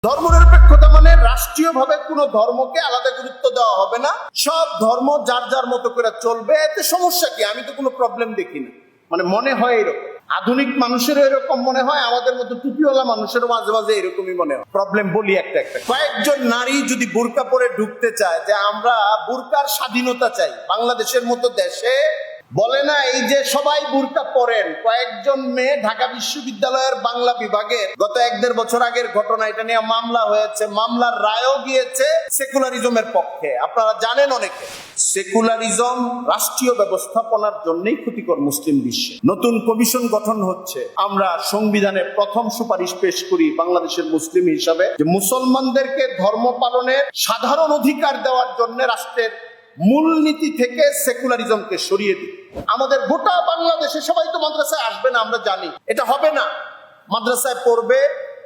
ধর্মনিরপেক্ষতা মানে রাষ্ট্রীয়ভাবে কোনো ধর্মকে আলাদা গুরুত্ব দেওয়া হবে না, সব ধর্ম যার যার মতো করে চলবে, এতে সমস্যা কি? আমি তো কোনো প্রবলেম দেখি না। মানে মনে হয় এরকম, আধুনিক মানুষেরও এরকম মনে হয়, আমাদের মতো টুপিওয়ালা মানুষেরও মাঝে মাঝে এরকমই মনে হয়। প্রবলেম বলি একটা একটা। কয়েকজন নারী যদি বোরকা পরে ঢুকতে চায় যে আমরা বোরকার স্বাধীনতা চাই, বাংলাদেশের মতো দেশে বলে না এই যে সবাই বুরকা পরেন। কয়েকজন মেয়ে ঢাকা বিশ্ববিদ্যালয়ের বাংলা বিভাগের গত 1-1.5 বছর আগের ঘটনা, এটা নিয়ে মামলা হয়েছে, মামলার রায়ও গিয়েছে সেকুলারিজমের পক্ষে। আপনারা জানেন অনেকে সেকুলারিজম রাষ্ট্রীয় ব্যবস্থাপনার জন্যই ক্ষতিকর মুসলিম বিশ্বে। নতুন কমিশন গঠন হচ্ছে, আমরা সংবিধানের প্রথম সুপারিশ পেশ করি বাংলাদেশের মুসলিম হিসাবে যে মুসলমানদেরকে ধর্ম পালনের সাধারণ অধিকার দেওয়ার জন্য রাষ্ট্রের মূলনীতি থেকে সেকুলারিজমকে সরিয়ে দিই। আমাদের গোটা বাংলাদেশে সবাই তো মাদ্রাসায় আসবে না, আমরা জানি এটা হবে না। মাদ্রাসায় পড়বে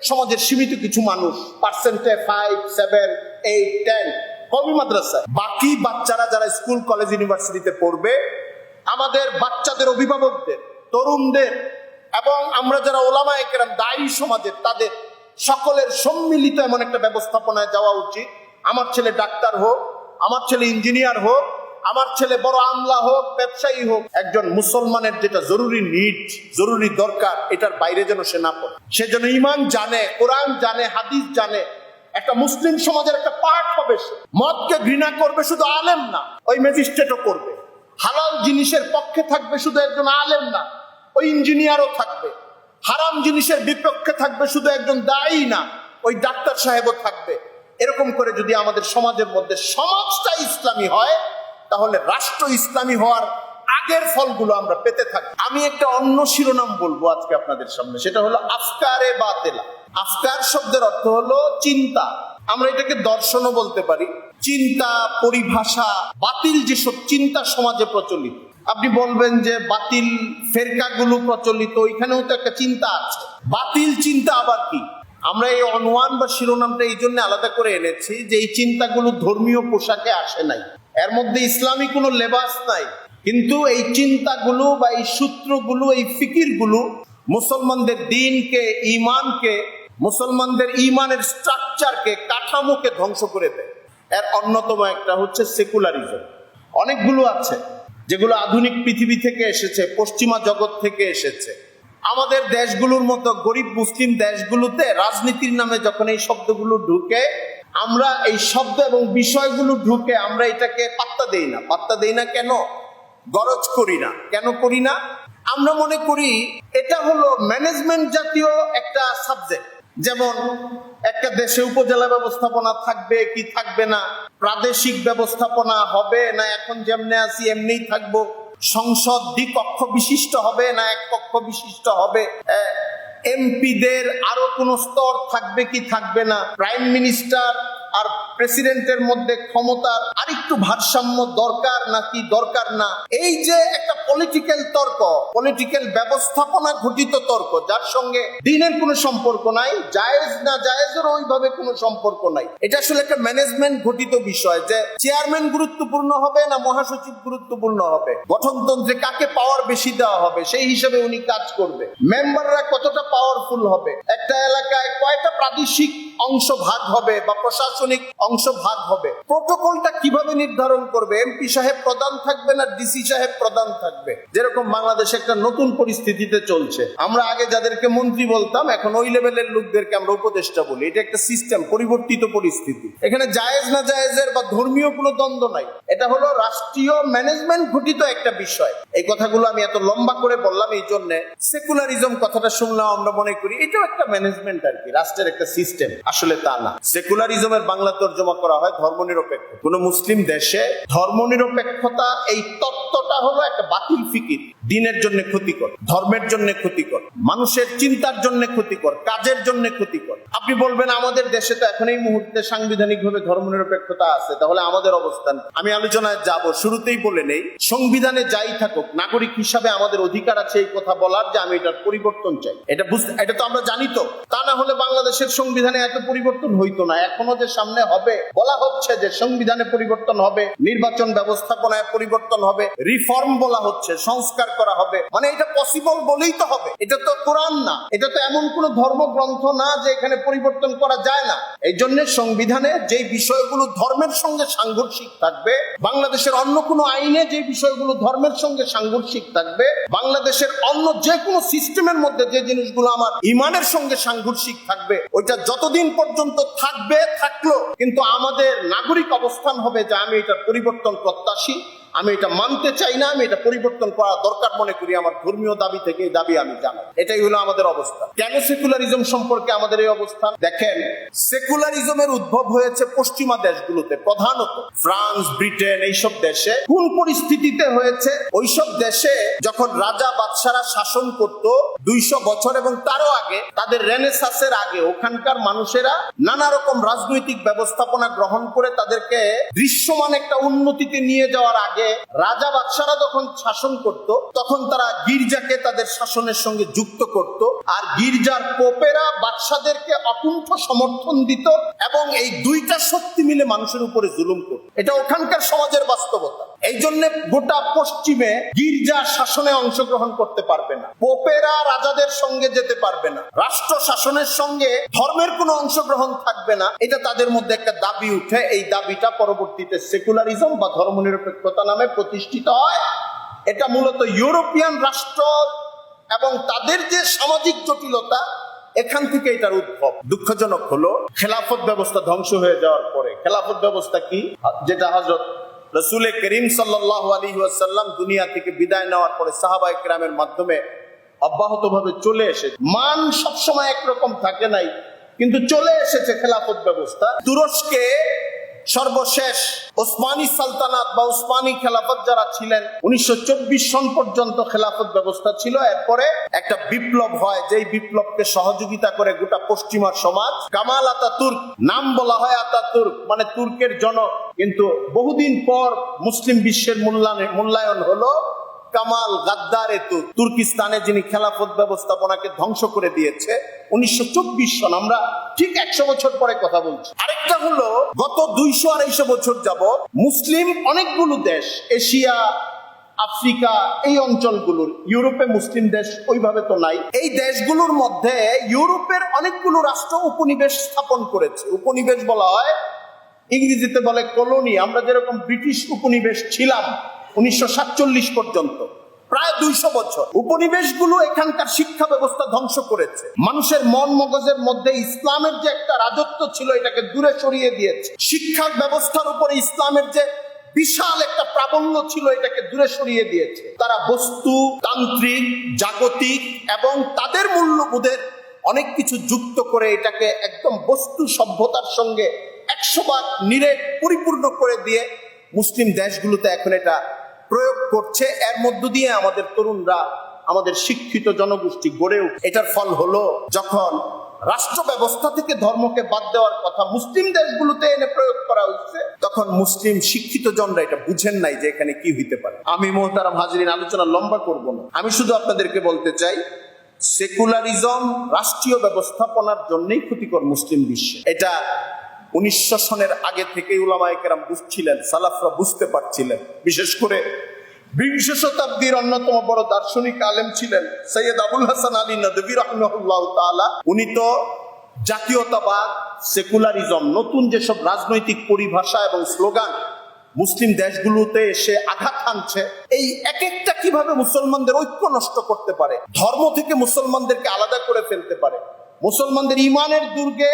সমাজের সীমিত কিছু মানুষ, পার্সেন্টে 5, 7, 8, 10 কবি মাদ্রাসায়। বাকি বাচ্চারা যারা স্কুল কলেজ ইউনিভার্সিটিতে পড়বে, আমাদের বাচ্চাদের অভিভাবকদের, তরুণদের এবং আমরা যারা ওলামায়ে কেরাম দায়ী সমাজের, তাদের সকলের সম্মিলিত এমন একটা ব্যবস্থাপনায় যাওয়া উচিত। আমার ছেলে ডাক্তার হোক, আমার ছেলে ইঞ্জিনিয়ার হোক, আমার ছেলে বড় আমলা হোক, ব্যবসায়ী হোক, একজন মুসলমানের যেটা জরুরি নিড, জরুরি দরকার, এটার বাইরে যেন সে না পড়ে। সে যেন ঈমান জানে, কোরআন জানে, হাদিস জানে, একটা মুসলিম সমাজের একটা পার্ট হবে। সে মদকে ঘৃণা করবে শুধু আলেম না, ওই ম্যাজিস্ট্রেটও করবে। হালাল জিনিসের পক্ষে থাকবে শুধু একজন আলেম না, ওই ইঞ্জিনিয়ারও থাকবে। হারাম জিনিসের বিপক্ষে থাকবে শুধু একজন দায়ী না, ওই ডাক্তার সাহেবও থাকবে। এরকম করে যদি আমাদের সমাজের মধ্যে সমাজটা ইসলামী হয়, তাহলে রাষ্ট্র ইসলামী হওয়ার আগের ফলগুলো আমরা পেতে থাকি। আমি একটা অন্য শিরোনাম বলবো আজকে আপনাদের সামনে, সেটা হলো আফকারে বাতিলা। আফকার শব্দের অর্থ হলো চিন্তা, আমরা এটাকে দর্শনও বলতে পারি। চিন্তা, পরিভাষা, বাতিল যেসব চিন্তা সমাজে প্রচলিত। আপনি বলবেন যে বাতিল ফেরকাগুলো প্রচলিত, ওইখানেও তো একটা চিন্তা আছে। বাতিল চিন্তা আবার কি? আমরা এই অনওয়ান বা শিরোনামটা এই জন্য আলাদা করে এনেছি যে এই চিন্তাগুলো ধর্মীয় পোশাকে আসে নাই, এর মধ্যে ইসলামী কোনো লেবাস নাই, কিন্তু এই চিন্তাগুলো বা এই সূত্রগুলো, এই ফিকিরগুলো মুসলমানদের দিনকে, ঈমানকে, মুসলমানদের ঈমানের স্ট্রাকচারকে, কাঠামোকে ধ্বংস করে দেয়। এর অন্যতম একটা হচ্ছে সেকুলারিজম। অনেকগুলো আছে যেগুলো আধুনিক পৃথিবী থেকে এসেছে, পশ্চিমা জগৎ থেকে এসেছে। আমাদের দেশগুলোর মতো গরিব মুসলিম দেশগুলোতে রাজনীতির নামে যখন এই শব্দগুলো ঢুকে, আমরা এই শব্দ এবং বিষয়গুলো ঢুকে আমরা এটাকে পাত্তা দেই না। পাত্তা দেই না কেন? গরজ করি না। কেন করি না? আমরা মনে করি এটা হলো ম্যানেজমেন্ট জাতীয় একটা সাবজেক্ট। যেমন একটা দেশে উপজেলা ব্যবস্থাপনা থাকবে কি থাকবে না, প্রাদেশিক ব্যবস্থাপনা হবে না এখন যেমনে আছি এমনিই থাকবো, সংসদ দ্বিকক্ষ বিশিষ্ট হবে না এক কক্ষ বিশিষ্ট হবে, এমপিদের আরো কোন স্তর থাকবে কি থাকবে না, প্রাইম মিনিস্টার আর প্রেসিডেন্টের মধ্যে ক্ষমতার আরেকটু ভারসাম্য দরকার নাকি দরকার না। এই যে একটা পলিটিক্যাল তর্ক, পলিটিক্যাল ব্যবস্থাপনা ঘটিত তর্ক, যার সঙ্গে দিনের কোনো সম্পর্ক নাই, জায়েজ না জায়েজের ওইভাবে কোনো সম্পর্ক নাই। এটা আসলে একটা ম্যানেজমেন্ট ঘটিত বিষয় যে চেয়ারম্যান গুরুত্বপূর্ণ হবে না মহাসচিব গুরুত্বপূর্ণ হবে, গঠনতন্ত্রে কাকে পাওয়ার বেশি দেওয়া হবে সেই হিসেবে উনি কাজ করবে, মেম্বাররা কতটা পাওয়ারফুল হবে, একটা এলাকায় কয়টা প্রাদেশিক অংশ ভাগ হবে বা প্রশাসনিক অংশ ভাগ হবে, প্রোটোকলটা কিভাবে নির্ধারণ করবে, এমপি সাহেব প্রধান থাকবে না ডিসি সাহেব প্রধান থাকবে। যেরকম বাংলাদেশে একটা নতুন পরিস্থিতিতে চলছে, আমরা আগে যাদেরকে মন্ত্রী বলতাম এখন ওই লেভেলের লোকদেরকে আমরা উপদেষ্টা বলি। এটা একটা সিস্টেম, পরিবর্তিত পরিস্থিতি। এখানে জায়েজ না জায়েজের বা ধর্মীয় কোনো দ্বন্দ্ব নাই, এটা হলো রাষ্ট্রীয় ম্যানেজমেন্ট ঘটিত একটা বিষয়। এই কথাগুলো আমি এত লম্বা করে বললাম এই জন্য, সেকুলারিজম কথাটা শুনলাম আমরা মনে করি এটাও একটা ম্যানেজমেন্ট আর কি, রাষ্ট্রের একটা সিস্টেম। আসলে তা না। সেকুলারিজমের বাংলা তর্জমা করা হয় ধর্মনিরপেক্ষ। কোন মুসলিম দেশে ধর্মনিরপেক্ষতা এই তত্ত্বটা হলো একটা বাতিল ফিকির, দিনের জন্য ক্ষতিকর, ধর্মের জন্য ক্ষতিকর, মানুষের চিন্তার জন্য ক্ষতিকর, কাজের জন্য ক্ষতিকর। আপনি বলবেন আমাদের দেশে তো এখন এই মুহূর্তে সাংবিধানিক ভাবে ধর্মনিরপেক্ষতা আছে, তাহলে আমাদের অবস্থান। আমি আলোচনায় যাব, শুরুতেই বলে নেই সংবিধানে যাই থাকুক নাগরিক হিসাবে আমাদের অধিকার আছে এই কথা বলার যে আমি এটার পরিবর্তন চাই। এটা তো আমরা জানি। তো তা না হলে বাংলাদেশের সংবিধানে এত পরিবর্তন হইতো না। এখনো যে সামনে হবে, বলা হচ্ছে যে সংবিধানে পরিবর্তন হবে, নির্বাচন ব্যবস্থাপনায় পরিবর্তন হবে, রিফর্ম বলা হচ্ছে, সংস্কার করা হবে, মানে এটা পসিবল বলেই তো হবে। এটা তো কোরআন না, এটা তো এমন কোন ধর্মগ্রন্থ না যে এখানে পরিবর্তন করা যায় না। এই জন্য সংবিধানে যে বিষয়গুলো ধর্মের সঙ্গে সাংঘর্ষিক থাকবে, বাংলাদেশের অন্য কোনো আইনে যে বিষয়গুলো ধর্মের সঙ্গে সাংঘর্ষিক থাকবে, বাংলাদেশের অন্য যে কোনো সিস্টেমের মধ্যে যে জিনিসগুলো আমার ইমানের সঙ্গে সাংঘর্ষিক থাকবে, ওইটা যতদিন পর্যন্ত থাকলো, কিন্তু আমাদের নাগরিক অবস্থান হবে যে আমি এটার পরিবর্তন প্রত্যাশী, আমি এটা মানতে চাই না, আমি এটা পরিবর্তন করা দরকার মনে করি। আমার ধর্মীয় দাবি থেকে এই দাবি আমি জানাই। এটাই হলো আমাদের অবস্থা। কেন সেকুলারিজম সম্পর্কে আমাদের এই অবস্থান? দেখেন, সেকুলারিজমের উদ্ভব হয়েছে পশ্চিমা দেশগুলোতে, প্রধানত ফ্রান্স, ব্রিটেন, এইসব দেশে। কোন পরিস্থিতিতে হয়েছে? ওইসব দেশে যখন রাজা বাদশারা শাসন করত 200 বছর এবং তারও আগে, তাদের রেনেসাসের আগে, ওখানকার মানুষেরা নানা রকম রাজনৈতিক ব্যবস্থাপনা গ্রহণ করে তাদেরকে দৃশ্যমান একটা উন্নতিতে নিয়ে যাওয়ার আগে রাজা বাদশারা যখন শাসন করত, তখন তারা গির্জাকে তাদের শাসনের সঙ্গে যুক্ত করত, আর গির্জার পোপেরা বাদশাদেরকে অকুণ্ঠ সমর্থন দিত, এবং এই দুইটা শক্তি মিলে মানুষের উপরে জুলুম করত। এটা ওখানকার সমাজের বাস্তবতা। এই জন্য গোটা পশ্চিমে গির্জা শাসনে অংশগ্রহণ করতে পারবে না, পোপেরা রাজাদের সঙ্গে যেতে পারবে না, রাষ্ট্র শাসনের সঙ্গে ধর্মের কোনো অংশগ্রহণ থাকবে না। এটা তাদের মধ্যে একটা দাবি উঠে। এই দাবিটা পরবর্তীতে সেকুলারিজম বা ধর্মনিরপেক্ষতা নামে প্রতিষ্ঠিত হয়। এটা মূলত ইউরোপিয়ান রাষ্ট্র এবং তাদের যে সামাজিক জটিলতা, এখান থেকে এটার উদ্ভব। দুঃখজনক হলো খেলাফত ব্যবস্থা ধ্বংস হয়ে যাওয়ার পরে, খেলাফত ব্যবস্থা কি, যেটা হযরত রাসূল করিম সাল্লাল্লাহু আলাইহি ওয়াসাল্লাম দুনিয়া থেকে বিদায় নেওয়ার পরে সাহাবায়ে কেরামের মাধ্যমে অব্যাহতভাবে চলে এসেছে। মান সবসময় একরকম থাকে নাই, কিন্তু চলে এসেছে খেলাফত ব্যবস্থা। তুরস্কে সর্বশেষ ওসমানী সালতানাত বা ওসমানী খেলাফত যারা ছিলেন, 1924 সন পর্যন্ত খেলাফত ব্যবস্থা ছিল। এরপরে একটা বিপ্লব হয়, যেই বিপ্লবকে সহযোগিতা করে গোটা পশ্চিমা সমাজ। কামাল আতাতুর্ক, নাম বলা হয় আতাতুর্ক, মানে তুর্কের জনক, কিন্তু বহুদিন পর মুসলিম বিশ্বের মূল্যায়ন হলো কামাল গাদ্দারে তুর্কিস্তানে, যিনি খেলাফত ব্যবস্থাপনাকে ধ্বংস করে দিয়েছে 1924 সন। আমরা ঠিক 100 বছর পরে কথা বলছি। আরেকটা হলো গত 200-250 বছর যাবত মুসলিম অনেকগুলো দেশ, এশিয়া, আফ্রিকা, এই অঞ্চলগুলোর, ইউরোপে মুসলিম দেশ ওইভাবে তো নাই, এই দেশগুলোর মধ্যে ইউরোপের অনেকগুলো রাষ্ট্র উপনিবেশ স্থাপন করেছে। উপনিবেশ বলা হয়, ইংরেজিতে বলে কলোনি। আমরা যেরকম ব্রিটিশ উপনিবেশ ছিলাম 1947 পর্যন্ত, প্রায় 200 বছর। উপনিবেশগুলো এখানকার শিক্ষা ব্যবস্থা ধ্বংস করেছে। মানুষের মন মগজের মধ্যে ইসলামের যে একটা রাজত্ব ছিল, এটাকে দূরে সরিয়ে দিয়েছে। শিক্ষা ব্যবস্থার উপরে ইসলামের যে বিশাল একটা প্রাবল্য ছিল, এটাকে দূরে সরিয়ে দিয়েছে। তারা বস্তু তান্ত্রিক, জাগতিক এবং তাদের মূল্যবোধের অনেক কিছু যুক্ত করে এটাকে একদম বস্তু সভ্যতার সঙ্গে 100 নিরেট পরিপূর্ণ করে দিয়ে মুসলিম দেশগুলোতে এখন এটা প্রয়োগ করছে। এর মধ্য দিয়ে আমাদের তরুণরা, আমাদের শিক্ষিত জনগোষ্ঠী গড়ে উঠে। এটার ফল হলো, যখন রাষ্ট্র ব্যবস্থা থেকে ধর্মকে বাদ দেওয়ার কথা মুসলিম দেশগুলোতে এনে প্রয়োগ করা হচ্ছে, তখন মুসলিম শিক্ষিত জনরা এটা বুঝেন নাই যে এখানে কি হইতে পারে। আমি মোহতারাম হাজরিন, আলোচনা লম্বা করব না, আমি শুধু আপনাদেরকে বলতে চাই, সেকুলারিজম রাষ্ট্রীয় ব্যবস্থাপনার জন্যই ক্ষতিকর মুসলিম বিশ্বে। এটা 1900 সনের আগে থেকেই উলামায়ে কেরাম বুঝছিলেন, সালাফরা বুঝতে পারছিলেন। বিশেষ করে 20 শতাব্দীর অন্যতম বড় দার্শনিক আলেম ছিলেন সৈয়দ আবুল হাসান আলী নদভী রাহিমাহুল্লাহ তাআলা। উনি তো জাতীয়তাবাদ, সেকুলারিজম, নতুন যেসব রাজনৈতিক পরিভাষা এবং স্লোগান মুসলিম দেশগুলোতে এসে আঘাত হানছে, এই এক একটা কিভাবে মুসলমানদের ঐক্য নষ্ট করতে পারে, ধর্ম থেকে মুসলমানদেরকে আলাদা করে ফেলতে পারে, মুসলমানদের ইমানের দুর্গে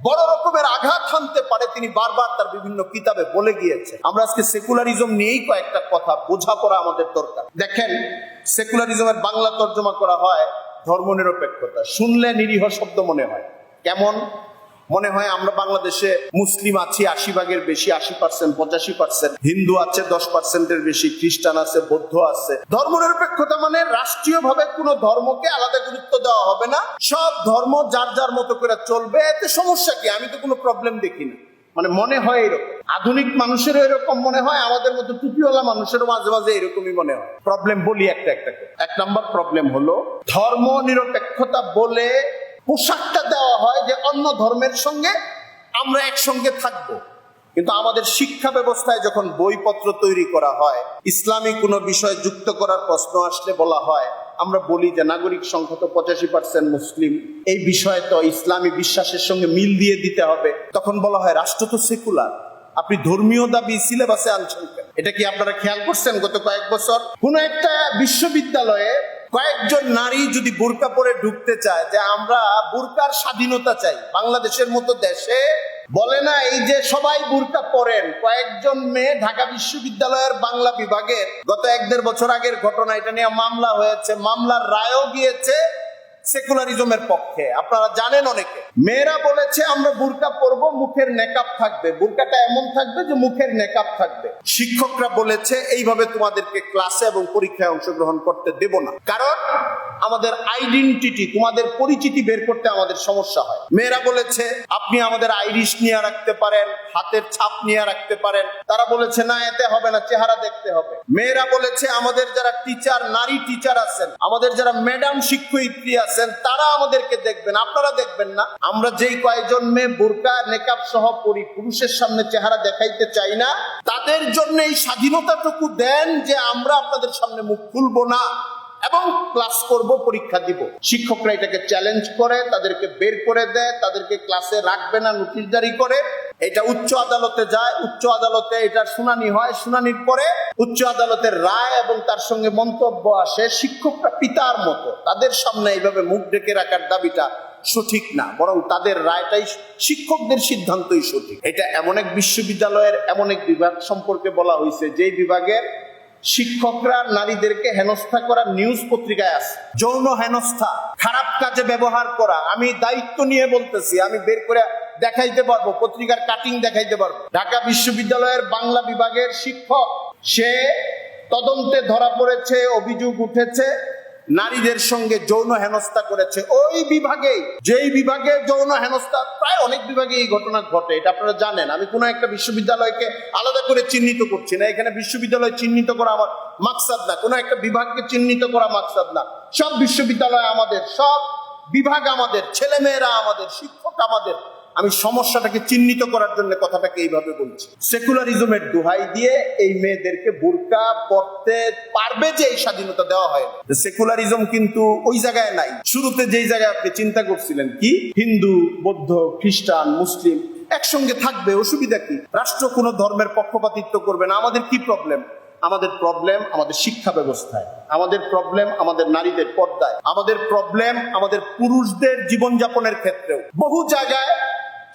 বড় রকমের আঘাত হানতে পারে, তিনি বারবার তার বিভিন্ন কিতাবে বলে গিয়েছে। আমরা আজকে সেকুলারিজম নিয়েই কয়েকটা কথা বোঝাপড়া আমাদের দরকার। দেখেন, সেকুলারিজমের বাংলা তর্জমা করা হয় ধর্মনিরপেক্ষতা। শুনলে নিরীহ শব্দ মনে হয়। কেমন মনে হয়? আমরা বাংলাদেশে মুসলিম আছি 80 ভাগের বেশি, 80%, 85%, হিন্দু আছে 10%-এর বেশি, খ্রিস্টান আছে, বৌদ্ধ আছে। ধর্মনিরপেক্ষতা মানে রাষ্ট্রীয়ভাবে কোনো ধর্মকে আলাদা গুরুত্ব দেওয়া হবে না, সব ধর্ম যার যার মতো করে চলবে, এতে সমস্যা কি? আমি তো কোনো প্রবলেম দেখি না। মানে মনে হয় এরকম, আধুনিক মানুষেরও এরকম মনে হয়, আমাদের মতো টুপিওয়ালা মানুষেরও মাঝে মাঝে এরকমই মনে হয়। প্রবলেম বলি একটা একটা করে। এক নম্বর প্রবলেম হলো ধর্ম নিরপেক্ষতা বলে পোশাকটা দেওয়া হয় যে অন্য ধর্মের সঙ্গে আমরা একসঙ্গে থাকবো, কিন্তু আমাদের শিক্ষা ব্যবস্থায় যখন বইপত্র তৈরি করা হয়, ইসলামী কোনো বিষয় যুক্ত করার প্রশ্ন আসলে বলা হয়, আমরা বলি যে নাগরিক সংখ্যা তো 85% মুসলিম, এই বিষয়ে তো ইসলামী বিশ্বাসের সঙ্গে মিল দিয়ে দিতে হবে। তখন বলা হয় রাষ্ট্র তো সেকুলার, আপনি ধর্মীয় দাবি সিলেবাসে আনছেন কেন? এটা কি আপনারা খেয়াল করছেন গত কয়েক বছর কোন একটা বিশ্ববিদ্যালয়ে কয়েকজন নারী যদি বোরকা পরে ঢুকতে চায় যে আমরা বোরকার স্বাধীনতা চাই, বাংলাদেশের মতো দেশে বলে না এই যে সবাই বোরকা পরেন, কয়েকজন মেয়ে ঢাকা বিশ্ববিদ্যালয়ের বাংলা বিভাগের গত 1-1.5 বছর আগের ঘটনা, এটা নিয়ে মামলা হয়েছে, মামলার রায়ও গিয়েছে সেকুলারিজমের পক্ষে। আপনারা জানেন অনেকে মেয়েরা বলেছে আমরা বোরকা পরবো, মুখের নেকাব থাকবে, বোরকাটা এমন থাকবে যে মুখের নেকাব থাকবে। শিক্ষকরা বলেছে এইভাবে তোমাদেরকে ক্লাসে এবং পরীক্ষায় অংশগ্রহণ করতে দেব না, কারণ আমাদের আইডেন্টিটি, তোমাদের পরিচিতি বের করতে আমাদের সমস্যা হয়। মেয়েরা বলেছে আপনি আমাদের আইরিশ নিয়ে রাখতে পারেন, হাতের ছাপ নিয়ে রাখতে পারেন, তারা বলেছে না এতে হবে না, চেহারা দেখতে হবে। মেয়েরা বলেছে আমাদের যারা টিচার, নারী টিচার আছেন, আমাদের যারা ম্যাডাম শিক্ষয়িত্রী আছেন, তারা আমাদেরকে দেখবেন, আপনারা দেখবেন না। আমরা যেই কয়েকজন মেয়ে বোরকা নেকাব সহ পরি, পুরুষের সামনে চেহারা দেখাইতে চাই না, তাদের জন্য এই স্বাধীনতাটুকু দেন যে আমরা আপনাদের সামনে মুখ খুলবো না এবং ক্লাস করব, পরীক্ষা দিব। শিক্ষকরা এটাকে চ্যালেঞ্জ করে, তাদেরকে বের করে দেয়, তাদেরকে ক্লাসে রাখবে না নোটিশ জারি করে। এটা উচ্চ আদালতে যায়, উচ্চ আদালতে এটার শুনানি হয়, শুনানির পরে উচ্চ আদালতের রায় এবং তার সঙ্গে মন্তব্য আসে। শিক্ষকরা পিতার মতো, তাদের সামনে এইভাবে মুখ ঢেকে রাখার দাবিটা সঠিক না, বরং তাদের রায়টাই, শিক্ষকদের সিদ্ধান্তই সঠিক। এটা এমন এক বিশ্ববিদ্যালয়ের এমন এক বিভাগ সম্পর্কে বলা হয়েছে যে বিভাগের শিক্ষকরা নারীদেরকে হেনস্থা করা নিউজ পত্রিকায় আছে। যৌন হেনস্থা, খারাপ কাজে ব্যবহার করা, আমি দায়িত্ব নিয়ে বলতেছি, আমি বের করে দেখাইতে পারবো, পত্রিকার কাটিং দেখাইতে পারবো। ঢাকা বিশ্ববিদ্যালয়ের বাংলা বিভাগের শিক্ষক, সে তদন্তে ধরা পড়েছে, অভিযোগ উঠেছে নারীদের সঙ্গে যৌন হেনস্থা করেছে। ওই বিভাগে, যেই বিভাগে যৌন হেনস্থা, প্রায় অনেক বিভাগে এই ঘটনা ঘটে, এটা আপনারা জানেন। আমি কোনো একটা বিশ্ববিদ্যালয়কে আলাদা করে চিহ্নিত করছি না, এখানে বিশ্ববিদ্যালয় চিহ্নিত করা আমার মাকসাদ না, কোনো একটা বিভাগকে চিহ্নিত করা মাকসাদ না। সব বিশ্ববিদ্যালয় আমাদের, সব বিভাগ আমাদের, ছেলেমেয়েরা আমাদের, শিক্ষক আমাদের। আমি সমস্যাটাকে চিহ্নিত করার জন্য কথাটাকে এইভাবে বলছি। সেকুলারিজমের দোহাই দিয়ে এই মেয়েদেরকে বোরকা পরতে পারবে যে এই স্বাধীনতা দেওয়া হয় না। সেকুলারিজম কিন্তু ওই জায়গায় নাই। শুরুতে যেই জায়গায় আপনি চিন্তা করছিলেন কি হিন্দু, বৌদ্ধ, খ্রিস্টান, মুসলিম একসঙ্গে থাকবে, অসুবিধা কি? রাষ্ট্র কোনো ধর্মের পক্ষপাতিত্ব করবে না। আমাদের কি প্রবলেম? আমাদের প্রবলেম আমাদের শিক্ষা ব্যবস্থায়, আমাদের প্রবলেম আমাদের নারীদের পর্দায়, আমাদের প্রবলেম আমাদের পুরুষদের জীবনযাপনের ক্ষেত্রেও। বহু জায়গায়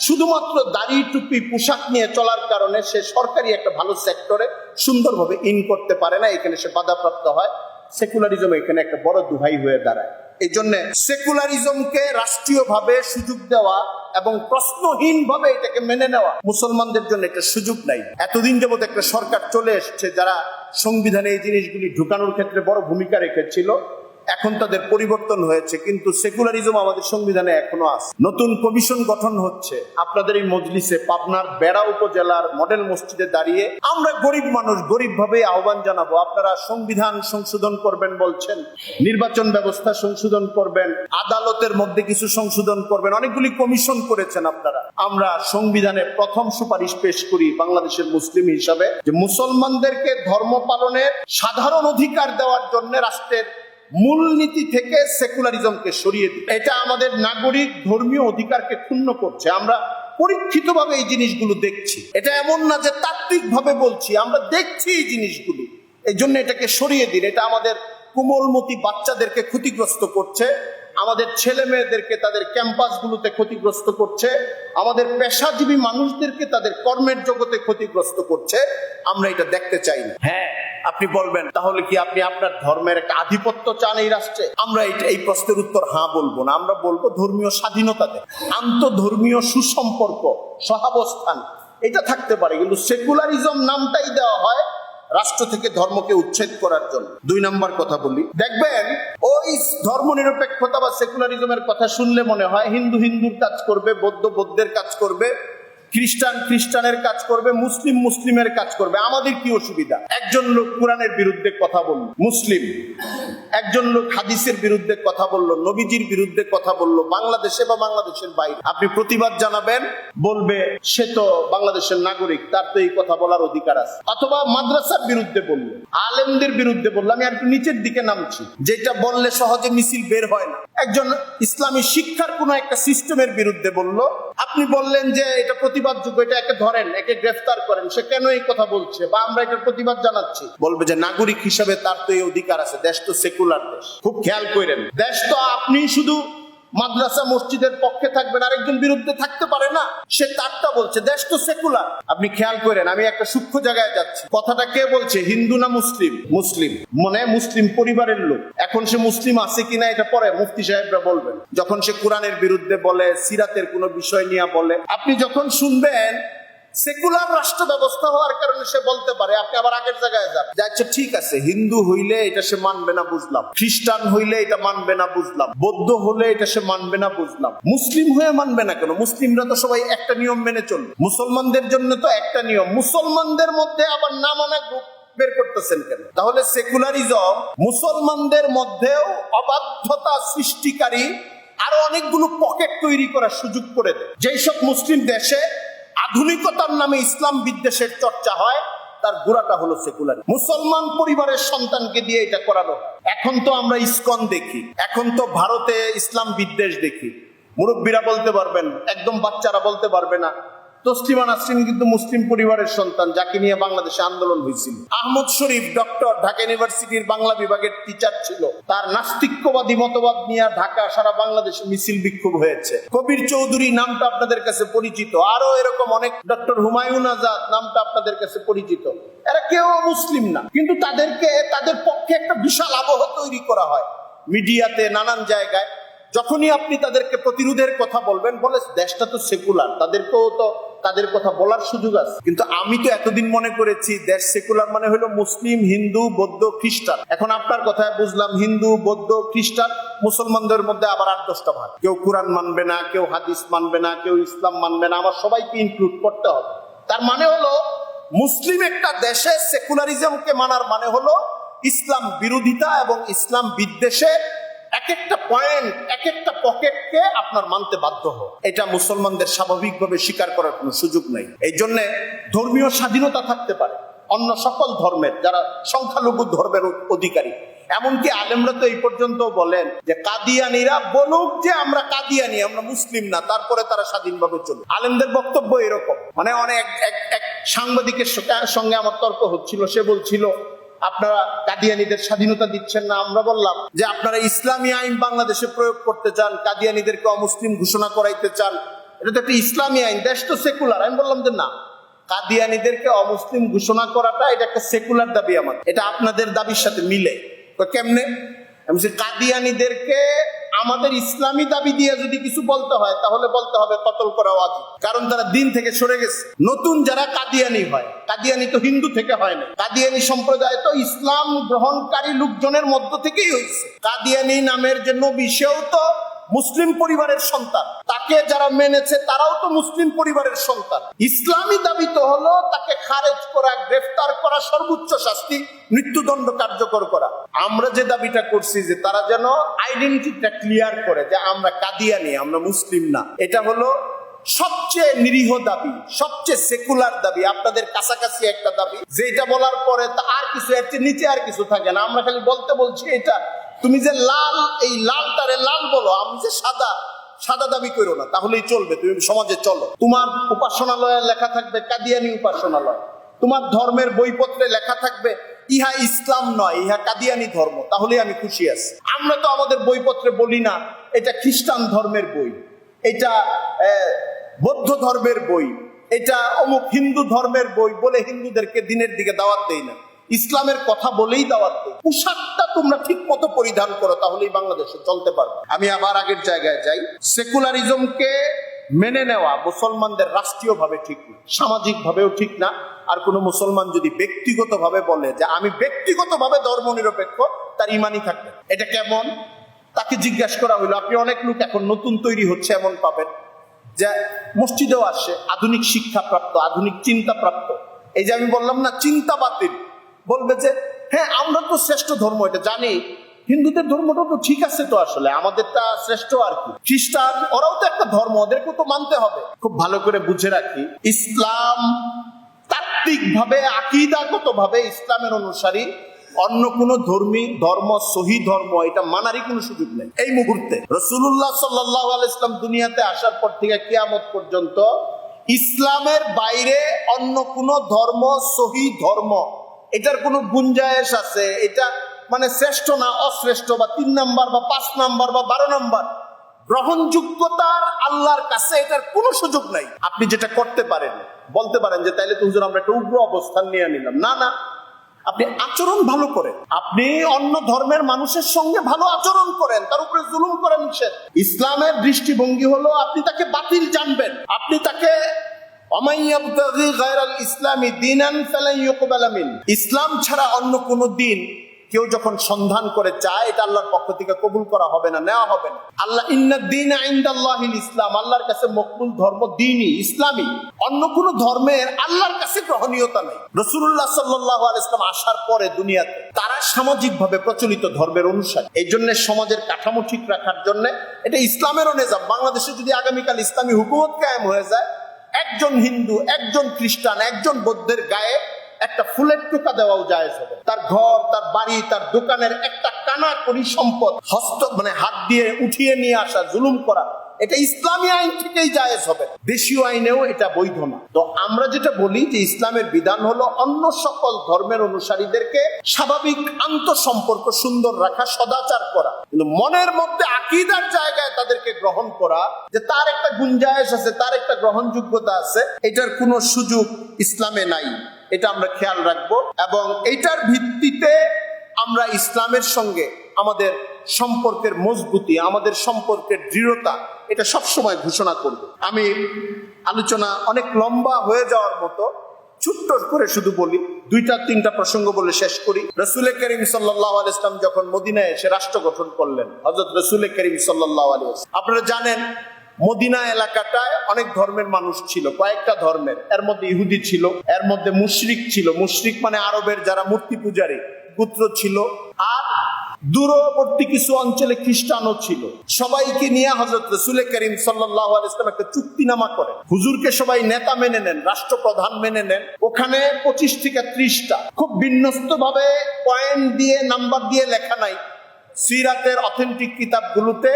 শুধুমাত্র দাড়ি, টুপি, পোশাক নিয়ে চলার কারণে সে সরকারি একটা ভালো সেক্টরে সুন্দরভাবে ইন করতে পারে না, এখানে সে বাধাপ্রাপ্ত হয়। সেকুলারিজম এখানে একটা বড় দুহাই হয়ে দাঁড়ায়। এই জন্য সেকুলারিজমকে রাষ্ট্রীয়ভাবে সুযোগ দেওয়া এবং প্রশ্নহীনভাবে এটাকে মেনে নেওয়া মুসলমানদের জন্য একটা সুযোগ নাই। এতদিন যাবত একটা সরকার চলে এসছে যারা সংবিধানে এই জিনিসগুলি ঢুকানোর ক্ষেত্রে বড় ভূমিকা রেখেছিল, এখন তাদের পরিবর্তন হয়েছে, কিন্তু সেকুলারিজম আমাদের সংবিধানে এখনো আছে। নতুন কমিশন গঠন হচ্ছে। আপনাদের এই মজলিসে পাবনার বেড়া উপজেলার মডেল মসজিদে দাঁড়িয়ে আমরা গরিব মানুষ, গরিব ভাবে আহ্বান জানাবো, আপনারা সংবিধান সংশোধন করবেন বলছেন, নির্বাচন ব্যবস্থা সংশোধন করবেন, আদালতের মধ্যে কিছু সংশোধন করবেন, অনেকগুলি কমিশন করেছেন আপনারা। আমরা সংবিধানে প্রথম সুপারিশ পেশ করি বাংলাদেশের মুসলিম হিসাবে যে মুসলমানদেরকে ধর্ম পালনের সাধারণ অধিকার দেওয়ার জন্য রাষ্ট্রের মূলনীতি থেকে সেকুলারিজমকে সরিয়ে দিই। এটা আমাদের নাগরিক ধর্মীয় অধিকারকে ক্ষুণ্ণ করছে। আমরা পরীক্ষিতভাবে এই জিনিসগুলো দেখছি, এটা এমন না যে তাত্ত্বিকভাবে বলছি, আমরা দেখছি এই জিনিসগুলো। এই জন্য এটাকে সরিয়ে দিন। এটা আমাদের কোমলমতি বাচ্চাদেরকে ক্ষতিগ্রস্ত করছে, আমাদের ছেলে মেয়েদেরকে তাদের ক্যাম্পাসগুলোতে ক্ষতিগ্রস্ত করছে, আমাদের পেশাজীবী মানুষদেরকে তাদের কর্মের জগতে ক্ষতিগ্রস্ত করছে। আমরা এটা দেখতে চাই না। হ্যাঁ, আপনি বলবেন তাহলে কি আপনি আপনার ধর্মের একটা আধিপত্য চান এই রাষ্ট্রে? আমরা এই প্রশ্নের উত্তর হ্যাঁ বলবো না। আমরা বলবো ধর্মীয় স্বাধীনতা দেন, আন্তঃধর্মীয় সুসম্পর্ক, সহাবস্থান এটা থাকতে পারে, কিন্তু সেকুলারিজম নামটাই দেওয়া হয় রাষ্ট্র থেকে ধর্মকে উচ্ছেদ করার জন্য। 2 নম্বর কথা বলি, দেখবেন ওই ধর্ম নিরপেক্ষতা বা সেকুলারিজমের কথা শুনলে মনে হয় হিন্দু হিন্দুর কাজ করবে, বৌদ্ধ বৌদ্ধের কাজ করবে, খ্রিস্টান খ্রিস্টানের কাজ করবে, মুসলিম মুসলিমের কাজ করবে। আমাদের কি অসুবিধা? একজন লোক কোরআনের বিরুদ্ধে কথা বলল, মুসলিম। একজন লোক হাদিসের বিরুদ্ধে কথা বলল, নবীজির বিরুদ্ধে কথা বলল, বাংলাদেশে বা বাংলাদেশের বাইরে, আপনি প্রতিবাদ জানাবেন, বলবে সে তো বাংলাদেশের নাগরিক, তার তো এই কথা বলার অধিকার আছে। অথবা মাদ্রাসার বিরুদ্ধে বলল, আলেমদের বিরুদ্ধে বলল, আমি আর একটু নিচের দিকে নামছি, যেটা বললে সহজে মিছিল বের হয় না। একজন ইসলামী শিক্ষার কোন একটা সিস্টেমের বিরুদ্ধে বলল, আপনি বললেন যে এটা প্রতিবাদযোগ্য, এটা একে ধরেন, একে গ্রেফতার করেন, সে কেন এই কথা বলছে, বা আমরা এটা প্রতিবাদ জানাচ্ছি, বলবে যে নাগরিক হিসাবে তার তো এই অধিকার আছে, দেশ তো সেকুলার দেশ। খুব খেয়াল করেন, দেশ তো আপনি শুধু মাদ্রাসা মসজিদের পক্ষে থাকবেন, আরেকজন বিরুদ্ধে থাকতে পারে না, সে তারটা বলছে, দেশ তো সেকুলার। আপনি খেয়াল করেন, আমি একটা সূক্ষ্ম জায়গায় যাচ্ছি, কথাটা কে বলছে, হিন্দু না মুসলিম? মুসলিম, মনে মুসলিম পরিবারের লোক। এখন সে মুসলিম আছে কিনা এটা পরে মুফতি সাহেবরা বলবেন। যখন সে কোরআনের বিরুদ্ধে বলে, সিরাতের কোনো বিষয় নিয়ে বলে, আপনি যখন শুনবেন সেকুলার রাষ্ট্র ব্যবস্থা হওয়ার কারণে সে বলতে পারে, আপনি আবার আগের জায়গায় যান, আচ্ছা ঠিক আছে, হিন্দু হইলে এটা সে মানবে না বুঝলাম, খ্রিস্টান হইলে এটা মানবে না বুঝলাম, বৌদ্ধ হলে এটা সে মানবে না বুঝলাম, মুসলিম হয়ে মানবে না কেন? মুসলিমরা তো সবাই একটা নিয়ম মেনে চলবে, মুসলমানদের জন্য তো একটা নিয়ম, মুসলমানদের মধ্যে আবার না মানা গ্রুপ বের করতেছেন কেন? তাহলে সেকুলারিজম মুসলমানদের মধ্যেও অবাধ্যতা সৃষ্টিকারী আরো অনেকগুলো পকেট তৈরি করার সুযোগ করে দেয়। যেই সব মুসলিম দেশে আধুনিকতার নামে ইসলাম বিদ্বেষের চর্চা হয়, তার গোড়াটা হলো সেকুলার। মুসলমান পরিবারের সন্তানকে দিয়ে এটা করানো। এখন তো আমরা ইসকন দেখি, এখন তো ভারতে ইসলাম বিদ্বেষ দেখি। মুরব্বীরা বলতে পারবেন, একদম বাচ্চারা বলতে পারবে না। তসলিমা নাসরিন কিন্তু মুসলিম পরিবারের সন্তান, যাকে নিয়ে বাংলাদেশে আন্দোলন হয়েছিল। আহমদ শরীফ ডক্টর, ঢাকা ইউনিভার্সিটির বাংলা বিভাগের টিচার ছিল, তার নাস্তিক্যবাদী মতবাদ নিয়ে ঢাকা সারা বাংলাদেশে মিছিল বিক্ষোভ হয়েছে। কবির চৌধুরী নামটা আপনাদের কাছে পরিচিত, আরো এরকম অনেক, ডক্টর হুমায়ুন আজাদ নামটা আপনাদের কাছে পরিচিত। এরা কেউ মুসলিম না, কিন্তু তাদের পক্ষে একটা বিশাল আবহ তৈরি করা হয় মিডিয়াতে, নানান জায়গায়। যখনই আপনি তাদেরকে প্রতিরোধের কথা বলবেন, বলে দেশটা তো সেকুলার, তাদেরকেও তো তাদের কথা বলার সুযোগ আছে। কিন্তু আমি তো এতদিন মনে করেছি দেশ সেকুলার মানে হলো মুসলিম, হিন্দু, বৌদ্ধ, খ্রিস্টান। এখন আপনার কথায় বুঝলাম হিন্দু, বৌদ্ধ, খ্রিস্টান, মুসলমানদের মধ্যে আবার 8-10টা ভাগ। কেউ কোরআন মানবে না, কেউ হাদিস মানবে না, কেউ ইসলাম মানবে না, আমার সবাইকে ইনক্লুড করতে হবে। তার মানে হলো মুসলিম একটা দেশে সেকুলারিজমকে মানার মানে হলো ইসলাম বিরোধিতা এবং ইসলাম বিদ্বেষের এক একটা পয়েন্ট, এক একটা পকেটকে আপনার মানতে বাধ্য হয়। এটা মুসলমানদের স্বাভাবিকভাবে স্বীকার করার কোনো সুযোগ নেই। এই জন্য ধর্মীয় স্বাধীনতা থাকতে পারে অন্য সকল ধর্মের, যারা সংখ্যালঘু ধর্মের অধিকারী। এমনকি আলেমরা তো এই পর্যন্ত বলেন যে কাদিয়ানিরা বলুক যে আমরা কাদিয়ানি, আমরা মুসলিম না, তারপরে তারা স্বাধীনভাবে চলবে। আলেমদের বক্তব্য এরকম। মানে অনেক এক সাংবাদিকের সঙ্গে আমার তর্ক হচ্ছিল, সে বলছিল আপনারা কাদিয়ানীদের স্বাধীনতা দিচ্ছেন না। আমরা বললাম যে আপনারা ইসলামী আইন বাংলাদেশে প্রয়োগ করতে চান, কাদিয়ানীদেরকে অমুসলিম ঘোষণা করাইতে চান, এটা তো একটা ইসলামী আইন, দেশ তো সেকুলার। আমি বললাম যে না, কাদিয়ানীদেরকে অমুসলিম ঘোষণা করাটা এটা একটা সেকুলার দাবি, আমার এটা আপনাদের দাবির সাথে মিলে। কেমনে? আমি কাদিয়ানীদেরকে আমাদের ইসলামী দাবি দিয়ে যদি কিছু বলতে হয়, তাহলে বলতে হবে কতল করা ওয়াজিব, কারণ তারা দিন থেকে সরে গেছে। নতুন যারা কাদিয়ানী হয়, কাদিয়ানী তো হিন্দু থেকে হয় না, কাদিয়ানী সম্প্রদায় তো ইসলাম গ্রহণকারী লোকজনের মধ্য থেকেই হয়েছে। কাদিয়ানী নামের যে নবী, সেও তো মুসলিম পরিবারের সন্তান, তাকে যারা মেনেছে তারাও তো মুসলিম পরিবারের সন্তান। ইসলামী দাবি তো হলো তাকে খারেজ করা, গ্রেফতার করা, সর্বোচ্চ শাস্তি মৃত্যুদণ্ড কার্যকর করা। আমরা যে দাবিটা করছি যে তারা যেন আইডেন্টিটিটা ক্লিয়ার করে যে আমরা কাদিয়ানি, আমরা মুসলিম না, এটা হলো সবচেয়ে নিরীহ দাবি, সবচেয়ে সেকুলার দাবি, আপনাদের কাছাকাছি একটা দাবি, যেটা বলার পরে তা আর কিছু, এর চেয়ে নিচে আর কিছু থাকে না। আমরা খালি বলছি এটা, তুমি যে লাল, এই লালটারে লাল বলো, আমি যে সাদা, সাদা দাবি করো না, তাহলেই চলবে, তুমি সমাজে চলো। তোমার উপাসনালয়ে লেখা থাকবে কাদিয়ানি উপাসনালয়, তোমার ধর্মের বইপত্রে লেখা থাকবে ইহা ইসলাম নয়, ইহা কাদিয়ানি ধর্ম, তাহলেই আমি খুশি আছি। আমরা তো আমাদের বইপত্রে বলি না এটা খ্রিস্টান ধর্মের বই, এটা বৌদ্ধ ধর্মের বই, এটা অমুক হিন্দু ধর্মের বই বলে হিন্দুদেরকে দিনের দিকে দাওয়াত দেই না, ইসলামের কথা বলেই দাওয়াত দেই। পোশাকটা তোমরা ঠিক মতো পরিধান করো, তাহলেই বাংলাদেশে চলতে পারবে। আমি আবার আগের জায়গায় যাই, সেকুলারিজমকে মেনে নেওয়া মুসলমানদের রাষ্ট্রীয় ভাবে ঠিক না, সামাজিক ভাবেও ঠিক না। আর কোন মুসলমান যদি ব্যক্তিগত ভাবে বলে যে আমি ব্যক্তিগত ভাবে ধর্ম নিরপেক্ষ, তার ইমানই থাকবে। এটা কেমন? তাকে জিজ্ঞাসা করা হইলো, আপনি অনেক লোক এখন নতুন তৈরি হচ্ছে এমন পাবেন যে মসজিদেও আসে, আধুনিক শিক্ষা প্রাপ্ত, আধুনিক চিন্তা প্রাপ্ত। এই যে আমি বললাম না চিন্তা বাতিল, বলবে যে হ্যাঁ আমরা তো শ্রেষ্ঠ ধর্ম, এটা জানি, হিন্দুদের ধর্মটা তো ঠিক আছে, তো আসলে আমাদেরটা শ্রেষ্ঠ আর কি। খ্রিস্টান ওরাও তো একটা ধর্ম, ওদেরকেও তো মানতে হবে। খুব ভালো করে বুঝে রাখি, ইসলাম তাত্ত্বিক ভাবে, আকীদাগত ভাবে ইসলামের অনুসারী অন্য কোন ধর্ম সহি ধর্ম এটা মানারই কোনো সুযোগ নেই। এই মুহূর্তে রাসূলুল্লাহ সাল্লাল্লাহু আলাইহি ওয়াসাল্লাম দুনিয়াতে আসার পর থেকে কিয়ামত পর্যন্ত ইসলামের বাইরে অন্য কোন ধর্ম সহি ধর্ম এটার কোনো গুঞ্জায়েশ আছে, এটা মানে শ্রেষ্ঠ না অশ্রেষ্ঠ বা 3 নাম্বার বা 5 নাম্বার বা 12 নাম্বার গ্রহণযোগ্যতার আল্লাহর কাছে এটার কোনো সুযোগ নাই। আপনি যেটা করতে পারেন, বলতে পারেন যে তাইলে তো হুজুর আমরা একটা উগ্র অবস্থান নিয়ে নিলাম। না না, আপনি আচরণ ভালো করেন, আপনি অন্য ধর্মের মানুষের সঙ্গে ভালো আচরণ করেন, তার উপরে জুলুম করেন নিষেধ। ইসলামের দৃষ্টিভঙ্গি হলো আপনি তাকে বাতিল জানবেন, আপনি তাকে ইসলাম ছাড়া অন্য কোন দিন কেউ যখন সন্ধান করে চায়, এটা আল্লাহর পক্ষ থেকে কবুল করা হবে না, নেওয়া হবে না। আল্লাহ ইন্নাদ-দীনা ইনদাল্লাহিল ইসলাম, আল্লাহর কাছে মকবুল ধর্ম দ্বীনই ইসলামী, অন্য কোন ধর্মের আল্লাহর কাছে গ্রহণীয়তা নাই। রাসূলুল্লাহ সাল্লাল্লাহু আলাইহি ওয়াসাল্লাম আসার পরে দুনিয়াতে তারা সামাজিকভাবে প্রচলিত ধর্মের অনুসারী। এই জন্য সমাজের কাঠামো ঠিক রাখার জন্য এটা ইসলামেরও নিজাম। বাংলাদেশে যদি আগামীকাল ইসলামী হুকুমত কায়েম হয়ে যায়, একজন হিন্দু, একজন খ্রিস্টান, একজন বৌদ্ধের গায়ে একটা ফুলের টোকা দেওয়াও জায়েজ হবে। তার ঘর, তার বাড়ি, তার দোকানের একটা কানাকড়ি সম্পদ হাত দিয়ে উঠিয়ে নিয়ে আসা, জুলুম করা, এটা ইসলামী আইন থেকেই জায়েজ হবে, দেশীয় আইনেও এটা বৈধ না। তো আমরা যেটা বলি যে ইসলামের বিধান হলো অন্য সকল ধর্মের অনুসারীদেরকে স্বাভাবিক আন্তঃসম্পর্ক সুন্দর রাখা, সদাচার করা, কিন্তু মনের মধ্যে আকীদার জায়গায় তাদেরকে গ্রহণ করা, যে তার একটা গুঞ্জায়েশ আছে, তার একটা গ্রহণযোগ্যতা আছে, এটার কোনো সুযোগ ইসলামে নাই। এটা আমরা খেয়াল রাখবো এবং এটার ভিত্তিতে আমরা ইসলামের সঙ্গে আমাদের সম্পর্কের মজবুতি, আমাদের সম্পর্কের দৃঢ়তা, এটা সবসময় ঘোষণা করব। আমি আলোচনা অনেক লম্বা হয়ে যাওয়ার মতো ছোট্ট করে শুধু বলি, 2-3টা প্রসঙ্গ বলে শেষ করি। রাসূল করিম সাল্লাল্লাহু আলাইহি ওয়াসাল্লাম যখন মদিনায় এসে রাষ্ট্র গঠন করলেন, হযরত রাসূল করিম সাল্লাল্লাহু আলাইহি ওয়াসাল্লাম, আপনারা জানেন মদিনা এলাকাটায় অনেক ধর্মের মানুষ ছিল, কয়েকটা ধর্মের, এর মধ্যে ইহুদি ছিল, এর মধ্যে মুশরিক ছিল, মুশরিক মানে আরবের যারা মূর্তি পূজারী গোত্র ছিল, আর দূরবর্তী কিছু অঞ্চলে খ্রিস্টানও ছিল। সবাইকে নিয়ে হযরত রাসূল করিম সাল্লাল্লাহু আলাইহি ওয়াসাল্লাম একটা চুক্তিনামা করেন। হুজুরকে সবাই নেতা মেনে নেন, রাষ্ট্রপ্রধান মেনে নেন। ওখানে 25 থেকে 30টা খুব বিন্যস্ত ভাবে পয়েন্ট দিয়ে, নাম্বার দিয়ে লেখা নাই। সিরাতের অথেন্টিক কিতাবগুলোতে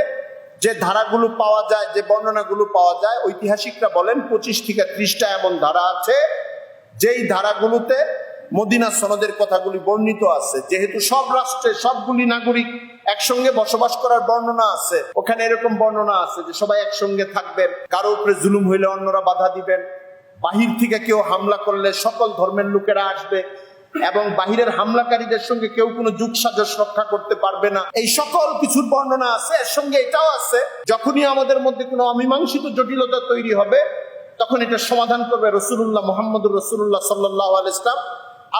যে ধারাগুলো পাওয়া যায়, যে বর্ণনাগুলো পাওয়া যায়, ঐতিহাসিকরা বলেন 25 থেকে 30টা এমন ধারা আছে যেই ধারাগুলোতে মদিনা সনদের কথাগুলি বর্ণিত আছে। যেহেতু সব রাষ্ট্রে সবগুলি নাগরিক একসঙ্গে বসবাস করার বর্ণনা আছে, ওখানে এরকম বর্ণনা আছে যে সবাই একসঙ্গে থাকবেন, কারো উপরে জুলুম হইলে অন্যরা বাধা দিবেন, বাহির থেকে কেউ হামলা করলে সকল ধর্মের লোকেরা আসবে এবং বাহিরের হামলাকারীদের সঙ্গে কেউ কোনো যুগ সাজস রক্ষা করতে পারবে না। এই সকল কিছুর বর্ণনা আছে। এর সঙ্গে এটাও আছে, যখনই আমাদের মধ্যে কোনো অমীমাংসিত জটিলতা তৈরি হবে, তখন এটা সমাধান করবে রাসূলুল্লাহ মুহাম্মদুর রাসূলুল্লাহ সাল্লাল্লাহু আলাইহি ওয়াসাল্লাম।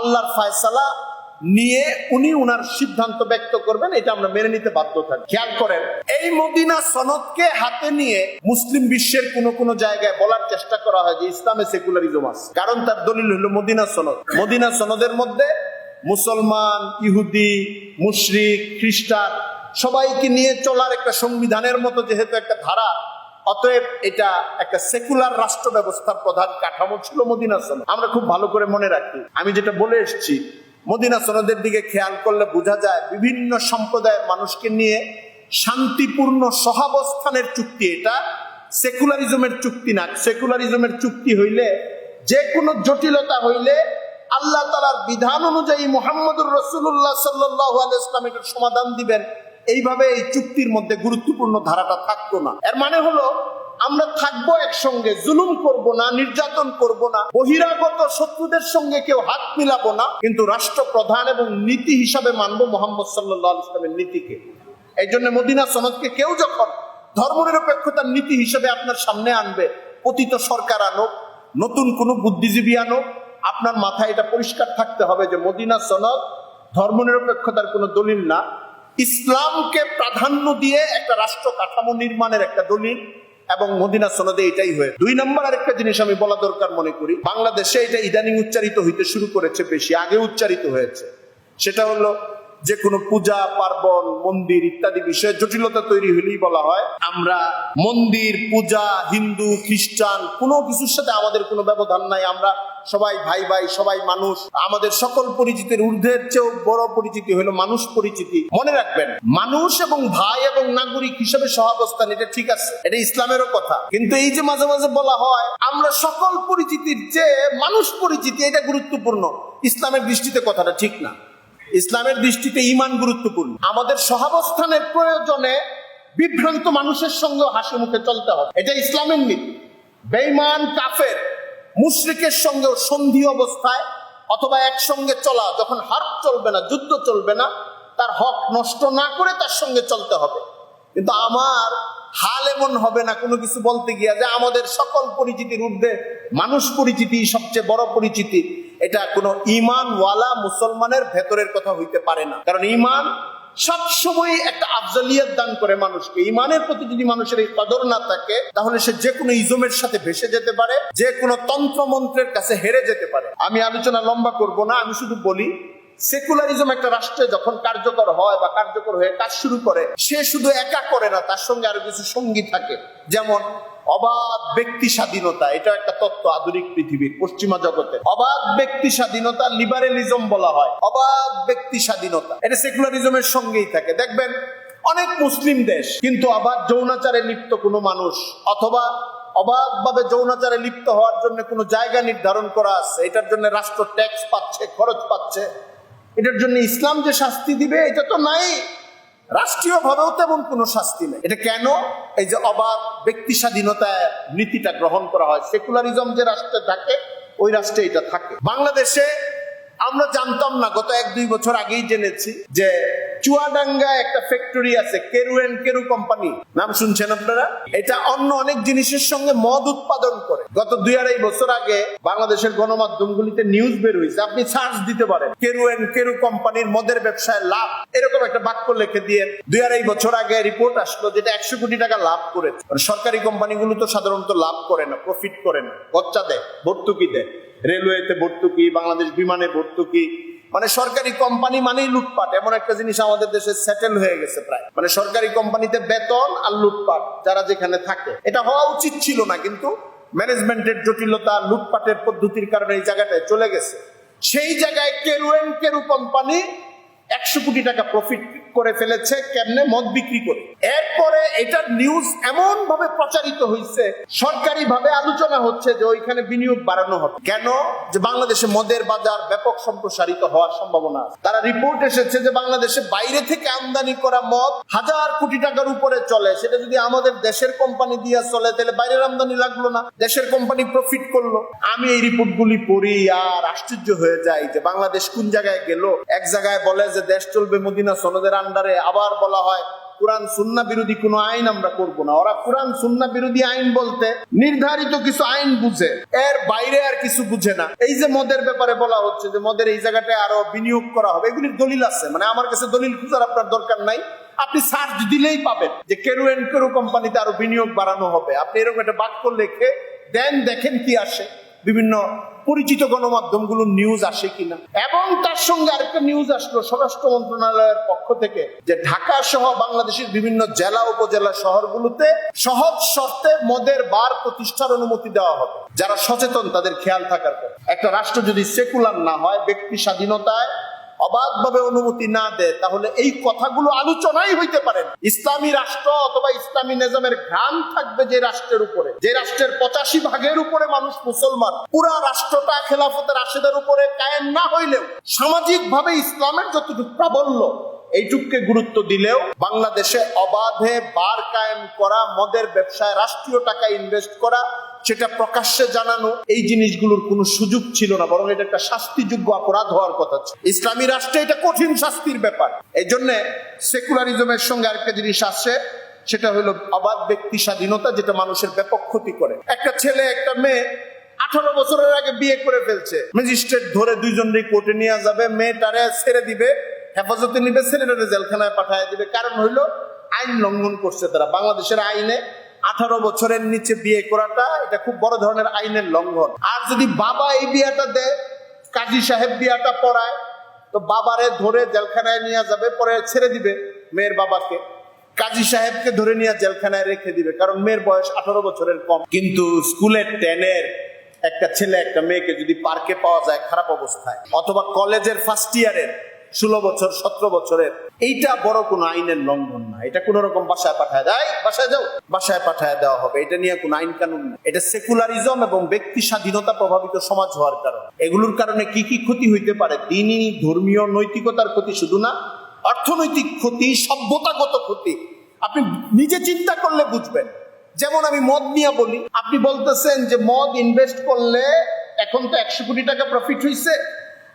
আল্লাহর ফয়সালা নিয়ে উনি উনার সিদ্ধান্ত ব্যক্ত করবেন, এটা আমরা মেনে নিতে বাধ্য থাকি। খেয়াল করেন, এই মদিনা সনদকে হাতে নিয়ে মুসলিম বিশ্বের কোন জায়গায় বলার চেষ্টা করা হয় যে ইসলামে সেকুলারিজম আছে, কারণ তার দলিল হলো মদিনা সনদ। মদিনা সনদের মধ্যে মুসলমান, ইহুদি, মুশরিক, খ্রিস্টান সবাইকে নিয়ে চলার একটা সংবিধানের মতো যেহেতু একটা ধারা, অতএব এটা একটা সেকুলার রাষ্ট্র ব্যবস্থার প্রধান কাঠামো ছিল মদিনা সনদ। আমরা খুব ভালো করে মনে রাখি, আমি যেটা বলে এসেছি, মদিনা সনদের দিকে খেয়াল করলে বোঝা যায় বিভিন্ন সম্প্রদায়ের মানুষকে নিয়ে শান্তিপূর্ণ সহাবস্থানের চুক্তি। এটা সেকুলারিজমের চুক্তি না। সেকুলারিজমের চুক্তি হইলে যে কোনো জটিলতা হইলে আল্লাহ তাআলার বিধান অনুযায়ী মুহাম্মদুর রাসূলুল্লাহ সাল্লাল্লাহু আলাইহি ওয়াসাল্লাম এটার সমাধান দিবেন, এইভাবে এই চুক্তির মধ্যে গুরুত্বপূর্ণ ধারাটা থাকতো না। এর মানে হলো আমরা থাকবো একসঙ্গে, জুলুম করব না, নির্যাতন করব না, বহিরাগত শত্রুদের সঙ্গে কেউ হাত মিলাবো না, কিন্তু রাষ্ট্রপ্রধান এবং নীতি হিসাবে মানবো মুহাম্মদ সাল্লাল্লাহু আলাইহি ওয়াসাল্লামের নীতিকে। এই জন্য মদিনা সনদকে কেউ যখন ধর্মনিরপেক্ষতার নীতি হিসেবে আপনার সামনে আনবে, পতিত সরকার আনো, নতুন কোনো বুদ্ধিজীবী আনো, আপনার মাথায় এটা পরিষ্কার থাকতে হবে যে মদিনা সনদ ধর্মনিরপেক্ষতার কোনো দলিল না, ইসলামকে প্রাধান্য দিয়ে একটা রাষ্ট্র কাঠামো নির্মাণের একটা দলিল। এবং মদিনা সনদে এটাই হয়ে। 2 নম্বর আরেকটা জিনিস আমি বলা দরকার মনে করি, বাংলাদেশে এটা ইদানিং উচ্চারিত হইতে শুরু করেছে, বেশি আগে উচ্চারিত হয়েছে। সেটা হলো যে কোনো পূজা পার্বণ মন্দির ইত্যাদি বিষয়ে জটিলতা তৈরি হলেই বলা হয় আমরা মন্দির পূজা হিন্দু খ্রিস্টান কোনো কিছুর সাথে আমাদের কোনো ব্যবধান নাই, আমরা সবাই ভাই ভাই, সবাই মানুষ। আমাদের সকল পরিচিতির ঊর্ধ্বের চেয়েও বড় পরিচিতি হলো মানুষ পরিচিতি। মনে রাখবেন, মানুষ এবং ভাই এবং নাগরিক হিসেবে সহাবস্থান, এটা ঠিক আছে, এটা ইসলামেরও কথা। কিন্তু এই যে মাঝে মাঝে বলা হয় আমরা সকল পরিচিতির চেয়ে মানুষ পরিচিতি, এটা গুরুত্বপূর্ণ, ইসলামের দৃষ্টিতে কথাটা ঠিক না। ইসলামের দৃষ্টিতে ঈমান গুরুত্বপূর্ণ। আমাদের সহাবস্থানের প্রয়োজনে বিভ্রান্ত মানুষের সঙ্গে হাসি মুখে চলতে হবে, এটা ইসলামের নীতি। বেঈমান কাফের মুশরিকের সঙ্গেও সন্ধি অবস্থায় অথবা একসঙ্গে চলা, যখন হার্ব চলবে না, যুদ্ধ চলবে না, তার হক নষ্ট না করে তার সঙ্গে চলতে হবে। কিন্তু আমার হাল এমন হবে না কোনো কিছু বলতে গিয়া যে আমাদের সকল পরিচিতির ঊর্ধ্বে মানুষ পরিচিতি সবচেয়ে বড় পরিচিতি। এটা কোনো ঈমানওয়ালা মুসলমানের ভেতরের কথা হইতে পারে না। কারণ ঈমান সবসময় একটা আফজালিয়ত দান করে মানুষকে। ঈমানের প্রতি যদি মানুষের এই কদর না থাকে, তাহলে সে যে কোনো ইজমের সাথে ভেসে যেতে পারে, যে কোনো তন্ত্রমন্ত্রের কাছে হেরে যেতে পারে। আমি আলোচনা লম্বা করব না, আমি শুধু বলি সেকুলারিজম একটা রাষ্ট্রে যখন কার্যকর হয় বা কার্যকর হয়ে কাজ শুরু করে, সে শুধু একা করে না, তার সঙ্গে আরো কিছু সঙ্গী থাকে। যেমন অবাধ ব্যক্তি স্বাধীনতা, এটা একটা তত্ত্ব আধুনিক পৃথিবীর পশ্চিমা জগতে। অবাধ ব্যক্তি স্বাধীনতা লিবারেলিজম বলা হয়। অবাধ ব্যক্তি স্বাধীনতা এটা সেকুলারিজমের সঙ্গেই থাকে। দেখবেন অনেক মুসলিম দেশ কিন্তু অবাধ যৌনাচারে লিপ্ত কোনো মানুষ অথবা অবাধভাবে যৌনাচারে লিপ্ত হওয়ার জন্য কোনো জায়গা নির্ধারণ করা আছে, এটার জন্য রাষ্ট্র ট্যাক্স পাচ্ছে, খরচ পাচ্ছে, এটার জন্য ইসলাম যে শাস্তি দিবে এটা তো নাই, রাষ্ট্রীয় ভাবেও তেমন কোনো শাস্তি নেই। এটা কেন? এই যে অবাধ ব্যক্তি স্বাধীনতায় নীতিটা গ্রহণ করা হয়, সেকুলারিজম যে রাষ্ট্রে থাকে ওই রাষ্ট্রে এটা থাকে। বাংলাদেশে আমরা জানতাম না, গত 1-2 বছর আগেই জেনেছি যে চুয়াডাঙ্গা একটা ফ্যাক্টরি আছে, কেরু এন্ড কেরু কোম্পানি, নাম শুনছেন আপনারা? এটা অন্য অনেক জিনিসের সঙ্গে মদ উৎপাদন করে। গত 2-2.5 বছর আগে বাংলাদেশের গণমাধ্যমগুলিতে নিউজ বের হয়েছে, আপনি সার্চ দিতে পারেন, কেরু এন্ড কেরু কোম্পানির মদের ব্যবসায় লাভ, এরকম একটা বাক্য লিখে দিয়ে 2-2.5 বছর আগে রিপোর্ট আসলো যেটা 100 কোটি টাকা লাভ করেছে। সরকারি কোম্পানিগুলো তো সাধারণত লাভ করে না, প্রফিট করে না, খরচা দেয়, ভর্তুকি দেয়, রেলওয়েতে ভর্তুকি, বাংলাদেশ বিমানে ভর্তুকি, মানে সরকারি কোম্পানি মানেই লুটপাট, এমন একটা জিনিস আমাদের দেশে সেটেল হয়ে গেছে প্রায়। মানে সরকারি কোম্পানিতে বেতন আর লুটপাট, যারা যেখানে থাকে। এটা হওয়া উচিত ছিল না, কিন্তু ম্যানেজমেন্টের জটিলতা, লুটপাটের পদ্ধতির কারণে এই জায়গাটায় চলে গেছে। সেই জায়গায় কেরু এন্ড কেরু কোম্পানি 100 কোটি টাকা প্রফিট করে ফেলেছে, কেমনে? মদ বিক্রি করে। এরপরে এটার নিউজ এমন ভাবে প্রচারিত হয়েছে, সরকারি ভাবে আলোচনা হচ্ছে যে ওইখানে বিনিয়োগ বাড়ানো হবে। কেন? যে বাংলাদেশে মদের বাজার ব্যাপক সম্প্রসারিত হওয়ার সম্ভাবনা আছে। তারা রিপোর্ট এসেছে যে বাংলাদেশে বাইরে থেকে আমদানি করা মদ 1000 কোটি টাকার উপরে চলে। সেটা যদি আমাদের দেশের কোম্পানি দিয়ে চলে, তাহলে বাইরের আমদানি লাগলো না, দেশের কোম্পানি প্রফিট করলো। আমি এই রিপোর্টগুলি পড়ি আর আশ্চর্য হয়ে যাই যে বাংলাদেশ কোন জায়গায় গেল। এক জায়গায় বলে যে দেশ চলবে মদিনা সনদের আন্ডারে, আবার বলা হয় কুরআন সুন্নাহ বিরোধী কোনো আইন আমরা করব না। ওরা কুরআন সুন্নাহ বিরোধী আইন বলতে নির্ধারিত কিছু আইন বুঝে, এর বাইরে আর কিছু বুঝে না। এই যে মদের ব্যাপারে বলা হচ্ছে যে মদের এই জায়গাটায় আরো বিনিয়োগ করা হবে, এগুলির দলিল আছে। মানে আমার কাছে দলিল খুঁজার আপনার দরকার নাই, আপনি সার্চ দিলেই পাবেন যে কেরু এন্ড কেরু কোম্পানিতে আরো বিনিয়োগ বাড়ানো হবে। আপনি এরকম একটা বাক্য লিখে দেন, দেখেন কি আসে, বিভিন্ন পরিচিত গণমাধ্যমগুলোর নিউজ আসে কিনা। এবং তার সঙ্গে আরেকটা নিউজ আসলো স্বরাষ্ট্র মন্ত্রণালয়ের পক্ষ থেকে যে ঢাকা সহ বাংলাদেশের বিভিন্ন জেলা উপজেলা শহরগুলোতে সহজ শর্তে মদের বার প্রতিষ্ঠার অনুমতি দেওয়া হবে। যারা সচেতন তাদের খেয়াল থাকার পর, একটা রাষ্ট্র যদি সেকুলার না হয়, ব্যক্তি স্বাধীনতায় অবাধভাবে অনুমতি না দেয়, তাহলে এই কথাগুলো আলোচনাই হইতে পারে না। ইসলামী রাষ্ট্র অথবা ইসলামী নিজামের ঘ্রাণ থাকবে যে রাষ্ট্রের উপরে, যে রাষ্ট্রের 85% উপরে মানুষ মুসলমান, পুরা রাষ্ট্রটা খেলাফতের রাশেদের উপরে কায়েম না হইলেও সামাজিক ভাবে ইসলামের যতটুকু প্রাবল্য এইটুককে গুরুত্ব দিলেও বাংলাদেশে অবাধে বার কায়েম করা, মদের ব্যবসায় রাষ্ট্রীয় টাকা ইনভেস্ট করা, সেটা প্রকাশ্যে জানানো, এই জিনিসগুলোর কোনো সুযোগ ছিল না, বরং এটা একটা শাস্তিযোগ্য অপরাধ হওয়ার কথা ছিল। ইসলামী রাষ্ট্রে এটা কঠিন শাস্তির ব্যাপার। এই জন্য সেকুলারিজমের সঙ্গে আরেকটা জিনিস আসছে, সেটা হলো অবাধ ব্যক্তি স্বাধীনতা, যেটা মানুষের ব্যাপক ক্ষতি করে। একটা ছেলে একটা মেয়ে 18 বছরের আগে বিয়ে করে ফেলছে, ম্যাজিস্ট্রেট ধরে দুইজনই কোর্টে নিয়ে যাবে, মেয়েটারে ছেড়ে দিবে, হেফাজতে নিবে, ছেলেটারে জেলখানায় পাঠিয়ে দিবে। কারণ হইলো আইন লঙ্ঘন করছে তারা। বাংলাদেশের আইনে 18 বছরের নিচে বিয়ে করাটা এটা খুব বড় ধরনের আইনের লঙ্ঘন। আর যদি বাবা এই বিয়েটা দেয়, কাজী সাহেব বিয়েটা পড়ায়, তো বাবারে ধরে জেলখানায় নিয়ে যাবে, পরে ছেড়ে দিবে মেয়ের বাবাকে। কাজী সাহেবকে ধরে নিয়ে জেলখানায় রেখে দিবে, কারণ মেয়ের বয়স 18 বছরের কম। কিন্তু স্কুলের 10-এর একটা ছেলে একটা মেয়েকে যদি পার্কে পাওয়া যায় খারাপ অবস্থায়, অথবা কলেজের ফার্স্ট ইয়ারের 16 বছর 17 বছরের, এইটা বড় কোনো আইনের লঙ্ঘন না। এটা কোন রকম বাসায় পাঠায় দেয়, বাসায় যাও, বাসায় পাঠায় দেওয়া হবে। এটা নিয়ে কোনো আইন কানুন নেই। এটা সেকুলারিজম এবং ব্যক্তি স্বাধীনতা প্রভাবিত সমাজ হওয়ার কারণে। এগুলোর কারণে কি কি ক্ষতি হইতে পারে? দিনই ধর্মীয় নৈতিকতার ক্ষতি শুধু না, অর্থনৈতিক ক্ষতি, সভ্যতাগত ক্ষতি। আপনি নিজে চিন্তা করলে বুঝবেন। যেমন আমি মদ নিয়ে বলি, আপনি বলতেছেন যে মদ ইনভেস্ট করলে এখন তো 100 কোটি টাকা প্রফিট হইছে,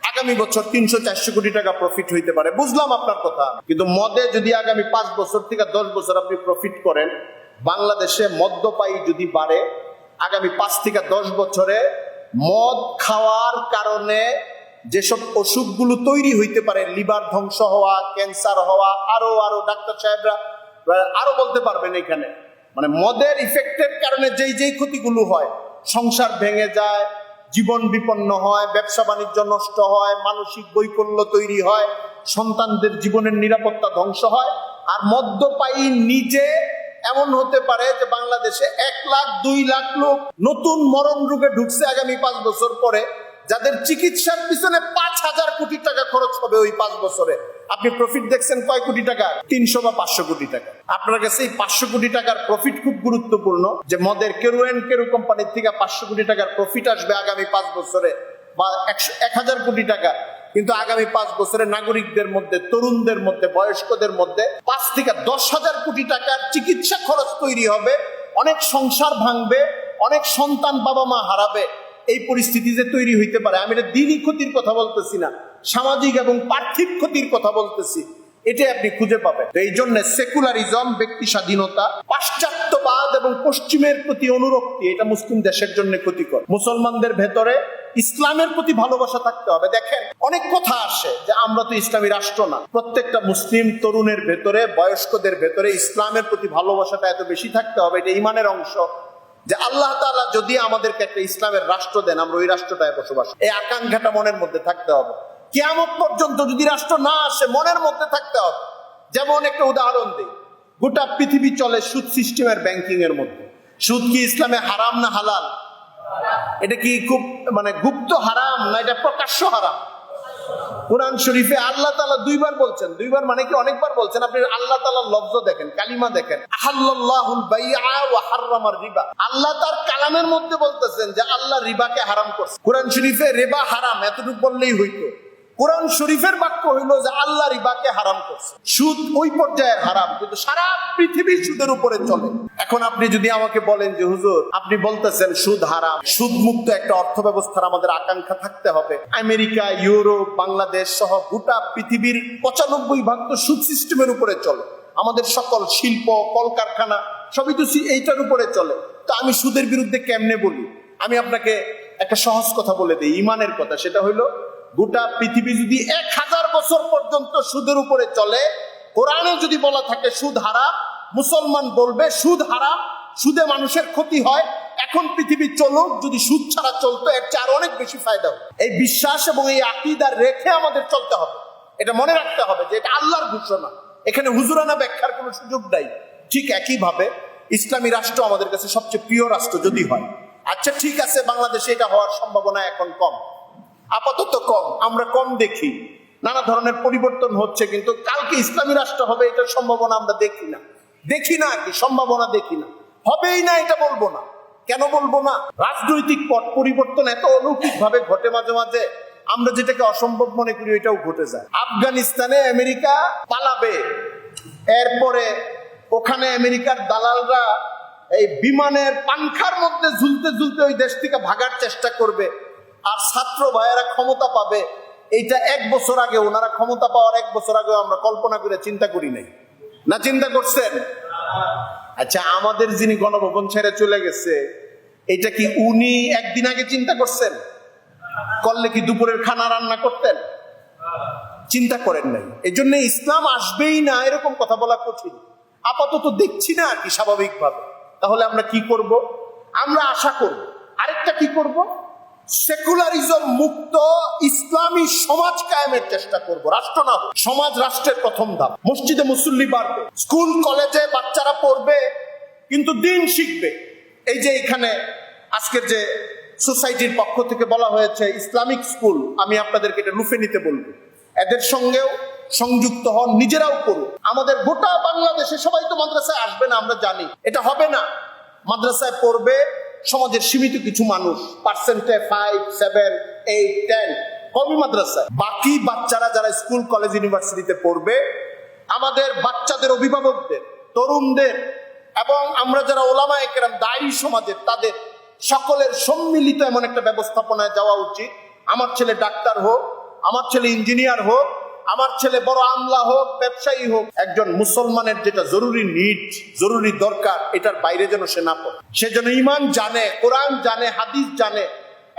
আগামী বছর 300-400 কোটি টাকা প্রফিট হইতে পারে। বুঝলাম আপনার কথা, কিন্তু মদে যদি আগামী 5 বছর থেকে 10 বছর আপনি প্রফিট করেন, বাংলাদেশে মদ্যপায়ী যদি বাড়ে, আগামী 5 থেকে 10 বছরে মদ খাওয়ার কারণে যেসব অসুখগুলো তৈরি হইতে পারে, লিভার ধ্বংস হওয়া, ক্যান্সার হওয়া, আরো আরো ডাক্তার সাহেবরা আরো বলতে পারবেন এখানে, মানে মদের ইফেক্টের কারণে যেই যেই ক্ষতিগুলো হয়, সংসার ভেঙে যায়, জীবন বিপন্ন হয়, ব্যবসা বাণিজ্য নষ্ট হয়, মানসিক বৈকল্য তৈরি হয়, সন্তানদের জীবনের নিরাপত্তা ধ্বংস হয়। আর মদ্যপায়ী নিজে এমন হতে পারে যে বাংলাদেশে 1 লাখ 2 লাখ লোক নতুন মরণ রোগে ঢুকছে আগামী 5 বছর পরে, যাদের চিকিৎসার পিছনে 5,000 কোটি টাকা খরচ হবে ওই 5 বছরে। আপনি প্রফিট দেখছেন কয় কোটি টাকা? 300 বা 500 কোটি টাকা। আপনার কাছে এই 500 কোটি টাকার প্রফিট খুব গুরুত্বপূর্ণ, যে মদের কেরু কোম্পানির থেকে 500 কোটি টাকার প্রফিট আসবে আগামী 5 বছরে, বা 1000 কোটি টাকা। কিন্তু আগামী 5 বছরে নাগরিকদের মধ্যে, তরুণদের মধ্যে, বয়স্কদের মধ্যে 5 থেকে 10,000 কোটি টাকার চিকিৎসা খরচ তৈরি হবে। অনেক সংসার ভাঙবে, অনেক সন্তান বাবা মা হারাবে। এই পরিস্থিতি যে তৈরি হইতে পারে, আমি এটা দিনই ক্ষতির কথা বলতেছি না, সামাজিক এবং পার্থিব ক্ষতির কথা বলতেছি। এটাই আপনি খুঁজে পাবেন। এই জন্য সেকুলারিজম, ব্যক্তি স্বাধীনতা, পাশ্চাত্যবাদ এবং পশ্চিমের প্রতি অনুরক্তি, এটা মুসলিম দেশের জন্য ক্ষতিকর। মুসলমানদের ভেতরে ইসলামের প্রতি ভালোবাসা থাকতে হবে। দেখেন, অনেক কথা আসে যে আমরা তো ইসলামী রাষ্ট্র না। প্রত্যেকটা মুসলিম তরুণের ভেতরে, বয়স্কদের ভেতরে ইসলামের প্রতি ভালোবাসাটা এত বেশি থাকতে হবে, এটা ঈমানের অংশ। যে আল্লাহ তাআলা যদি আমাদেরকে একটা ইসলামের রাষ্ট্র দেন, আমরা ওই রাষ্ট্রটায় বসবাস, এই আকাঙ্ক্ষাটা মনের মধ্যে থাকতে হবে। কিয়ামত পর্যন্ত যদি রাষ্ট্র না আসে, মনের মধ্যে থাকতে হবে। যেমন একটা উদাহরণ দিই, গোটা পৃথিবী চলে সুদ সিস্টেমের, ব্যাংকিং এর মধ্যে। সুদ কি ইসলামে হারাম না হালাল? এটা কি খুব মানে গুপ্ত হারাম, না এটা প্রকাশ্য হারাম? কোরআন শরীফে আল্লাহ তাআলা 2 বার বলছেন। 2 বার মানে কি অনেকবার বলছেন। আপনি আল্লাহ তাআলার লফজ দেখেন, কালিমা দেখেন, আহাল্লাল্লাহুল বাইআ ওয়া হাররামার রিবা। আল্লাহ তার কালামের মধ্যে বলতেছেন যে আল্লাহ রিবাকে হারাম করছে। কোরআন শরীফে রিবা হারাম এতটুকু বললেই হইতো। কোরআন শরীফের বাক্য হইল যে আল্লাহ রিবাকে হারাম করছে। সুদ ওই পর্যায়ে হারাম, কিন্তু সারা পৃথিবী সুদের উপরে চলে। এখন আপনি যদি আমাকে বলেন যে হুজুর, আপনি বলতেছেন সুদ হারাম, সুদ মুক্ত একটা অর্থ ব্যবস্থার আমাদের আকাঙ্ক্ষা থাকতে হবে। আমেরিকা, ইউরোপ, বাংলাদেশ সহ গোটা পৃথিবীর 95% তো সুদ সিস্টেমের উপরে চলে। আমাদের সকল শিল্প, কলকারখানা সবই তো এইটার উপরে চলে। তো আমি সুদের বিরুদ্ধে কেমনে বলি? আমি আপনাকে একটা সহজ কথা বলে দিই, ঈমানের কথা। সেটা হইলো, গোটা পৃথিবী যদি 1000 বছর পর্যন্ত সুদের উপরে চলে, কোরআনে যদি বলা থাকে সুদ হারাম, মুসলমান বলবে সুদ হারাম, সুদে মানুষের ক্ষতি হয়। এখন পৃথিবী চলুক, যদি সুদ ছাড়া চলতো এর চেয়ে অনেক বেশি ফায়দা হবে। এই বিশ্বাস এবং এই আকীদা রেখে আমাদের চলতে হবে। এটা মনে রাখতে হবে যে এটা আল্লাহর ঘোষণা, এখানে হুজুরানা ব্যাখ্যার কোনো সুযোগ নাই। ঠিক একইভাবে ইসলামী রাষ্ট্র আমাদের কাছে সবচেয়ে প্রিয় রাষ্ট্র যদি হয়। আচ্ছা ঠিক আছে, বাংলাদেশে এটা হওয়ার সম্ভাবনা এখন কম, আপাতত কম, আমরা কম দেখি। নানা ধরনের পরিবর্তন হচ্ছে, কিন্তু কালকে ইসলামী রাষ্ট্র হবে এটার সম্ভাবনা আমরা দেখি না। কি সম্ভাবনা দেখি না, হবেই না এটা বলবো না। কেন বলবো না? রাজনৈতিক পট পরিবর্তন এত অলৌকিক ভাবে ঘটে মাঝে মাঝে, আমরা যেটাকে অসম্ভব মনে করি এটাও ঘটে যায়। আফগানিস্তানে আমেরিকা পালাবে, এরপরে ওখানে আমেরিকার দালালরা এই বিমানের পাংখার মধ্যে ঝুলতে ঝুলতে ওই দেশ থেকে ভাগার চেষ্টা করবে, আর ছাত্র ভাইয়েরা ক্ষমতা পাবে। এইটা 1 বছর আগে, ওনারা ক্ষমতা পাওয়ার 1 বছর আগে আমরা কল্পনা করে চিন্তা করি নাই, না চিন্তা করছেন? আচ্ছা, আমাদের যিনি গণভবন ছেড়ে চলে গেছে, এটা কি উনি একদিন আগে চিন্তা করছেন? করলে কি দুপুরের খানা রান্না করতেন? চিন্তা করেন নাই। এই জন্য ইসলাম আসবেই না এরকম কথা বলা কঠিন। আপাতত দেখছি না আর কি, স্বাভাবিকভাবে তাহলে আমরা কি করব? আমরা আশা করব আরেকটা কি করব, সেকুলারিজম মুক্ত ইসলামী সমাজ কায়েমের চেষ্টা করব। রাষ্ট্র না, সমাজ রাষ্ট্রের প্রথম ধাপ। মসজিদে মুসল্লি বাড়বে, স্কুল কলেজে বাচ্চারা পড়বে, কিন্তু দিন শিখবে। এই যে এখানে আজকের যে সোসাইটির পক্ষ থেকে বলা হয়েছে ইসলামিক স্কুল, আমি আপনাদেরকে এটা লুফে নিতে বলবো, এদের সঙ্গেও সংযুক্ত হন, নিজেরাও করুন। আমাদের গোটা বাংলাদেশে সবাই তো মাদ্রাসায় আসবে না, আমরা জানি এটা হবে না। মাদ্রাসায় পড়বে সমাজের সীমিত কিছু মানুষ, পার্সেন্টে 5, 7, 8, 10 কবি মাদ্রাসায়। বাকি বাচ্চারা যারা স্কুল কলেজ ইউনিভার্সিটিতে পড়বে, আমাদের বাচ্চাদের অভিভাবকদের, তরুণদের এবং আমরা যারা ওলামায়ে কেরাম দায়ী সমাজের, তাদের সকলের সম্মিলিত এমন একটা ব্যবস্থাপনায় যাওয়া উচিত। আমার ছেলে ডাক্তার হোক, আমার ছেলে ইঞ্জিনিয়ার হোক, আমার ছেলে বড় আমলা হোক, ব্যবসায়ী হোক, একজন মুসলমানের যেটা জরুরি নিড, জরুরি দরকার, এটার বাইরে যেন সে না পড়ে। সে যেন ঈমান জানে, কোরআন জানে, হাদিস জানে,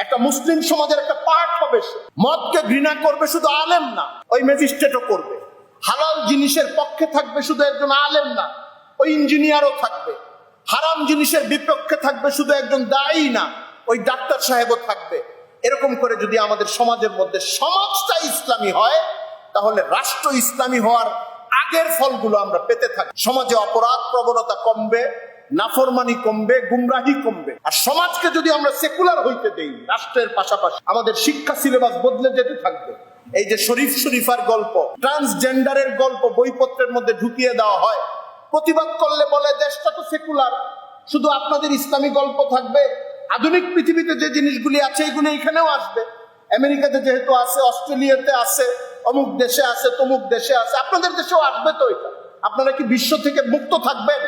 একটা মুসলিম সমাজের একটা পার্ট হবে। সে মদকে ঘৃণা করবে শুধু আলেম না, ওই ম্যাজিস্ট্রেটও করবে। হালাল জিনিসের পক্ষে থাকবে শুধু একজন আলেম না, ওই ইঞ্জিনিয়ারও থাকবে। হারাম জিনিসের বিপক্ষে থাকবে শুধু একজন দায়ী না, ওই ডাক্তার সাহেবও থাকবে। এরকম করে যদি আমাদের সমাজের মধ্যে সমাজটা ইসলামী হয়, তাহলে রাষ্ট্র ইসলামী হওয়ার আগের ফলগুলো আমরা পেতে থাকি। সমাজে অপরাধ প্রবণতা কমবে, নাফরমানি কমবে, গুমরাহি কমবে। আর সমাজকে যদি আমরা সেকুলার হইতে দেই, রাষ্ট্রের পাশাপাশি আমাদের শিক্ষা সিলেবাস বদলে যেতে থাকবে। এই যে শরীফ শরীফার গল্প, ট্রান্সজেন্ডারের গল্প বইপত্রের মধ্যে ঢুকিয়ে দেওয়া হয়, প্রতিবাদ করলে বলে দেশটা তো সেকুলার, শুধু আপনাদের ইসলামী গল্প থাকবে। আধুনিক পৃথিবীতে যে জিনিসগুলি আছে এগুলো এখানেও আসবে। আমেরিকাতে যেহেতু আছে, অস্ট্রেলিয়াতে আছে, অমুক দেশে আছে, তমুক দেশে আছে, আপনাদের দেশেও আসবে তো। এটা আপনারা কি বিশ্ব থেকে মুক্ত থাকবেন?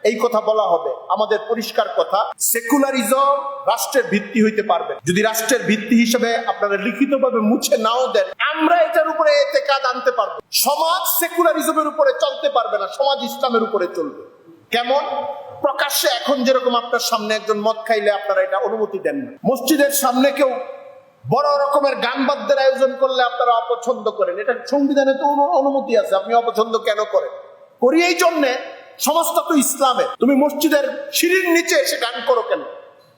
এই কথা বলা হবে। আমাদের পরিষ্কার কথা, সেকুলারিজম রাষ্ট্রের ভিত্তি হইতে পারবে। যদি রাষ্ট্রের ভিত্তি হিসেবে আপনারা লিখিতভাবে মুছে নাও দেন, আমরা এটার উপরে এতেকাদ আনতে পারবো। সমাজ সেকুলারিজমের উপরে চলতে পারবে না, সমাজ ইসলামের উপরে চলবে। কেমন? প্রকাশ্যে এখন যেরকম আপনার সামনে একজন মদ খাইলে আপনারা এটা অনুমতি দেন না, মসজিদের সামনে কেউ বড় রকমের গান বাদ্যের আয়োজন করলে আপনারা অপছন্দ করেন। এটা সংবিধানে তো অনুমতি আছে, আপনি অপছন্দ কেন করেন? করি এই জন্যে, সমাজটা তো ইসলামের। তুমি মসজিদের সিঁড়ির নিচে এসে গান করো কেন?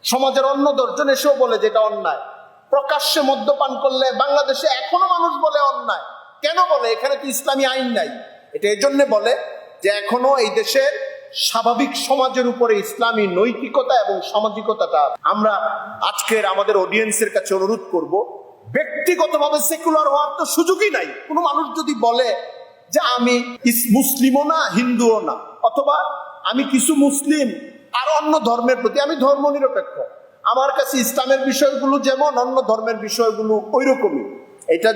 সমাজের অন্য দশজন এসেও বলে যেটা অন্যায়। প্রকাশ্যে মদ্যপান করলে বাংলাদেশে এখনো মানুষ বলে অন্যায়। কেন বলে? এখানে তো ইসলামী আইন নাই। এটা এই জন্য বলে যে এখনো এই দেশের স্বাভাবিক সমাজের উপরে ইসলামী নৈতিকতা এবং সামাজিকতাটা। আমরা আজকের আমাদের অডিয়েন্সের কাছে অনুরোধ করব, ব্যক্তিগতভাবে সেকুলার হওয়ার তো সুযোগই নাই। কোনো মানুষ যদি বলে যে আমি মুসলিমও না, হিন্দুও না, অথবা আমি কিছু মুসলিম আর অন্য ধর্মের প্রতি আমি ধর্ম নিরপেক্ষ, আমার কাছে ইসলামের বিষয়গুলো যেমন অন্য ধর্মের বিষয়গুলো ওই রকমই, এটা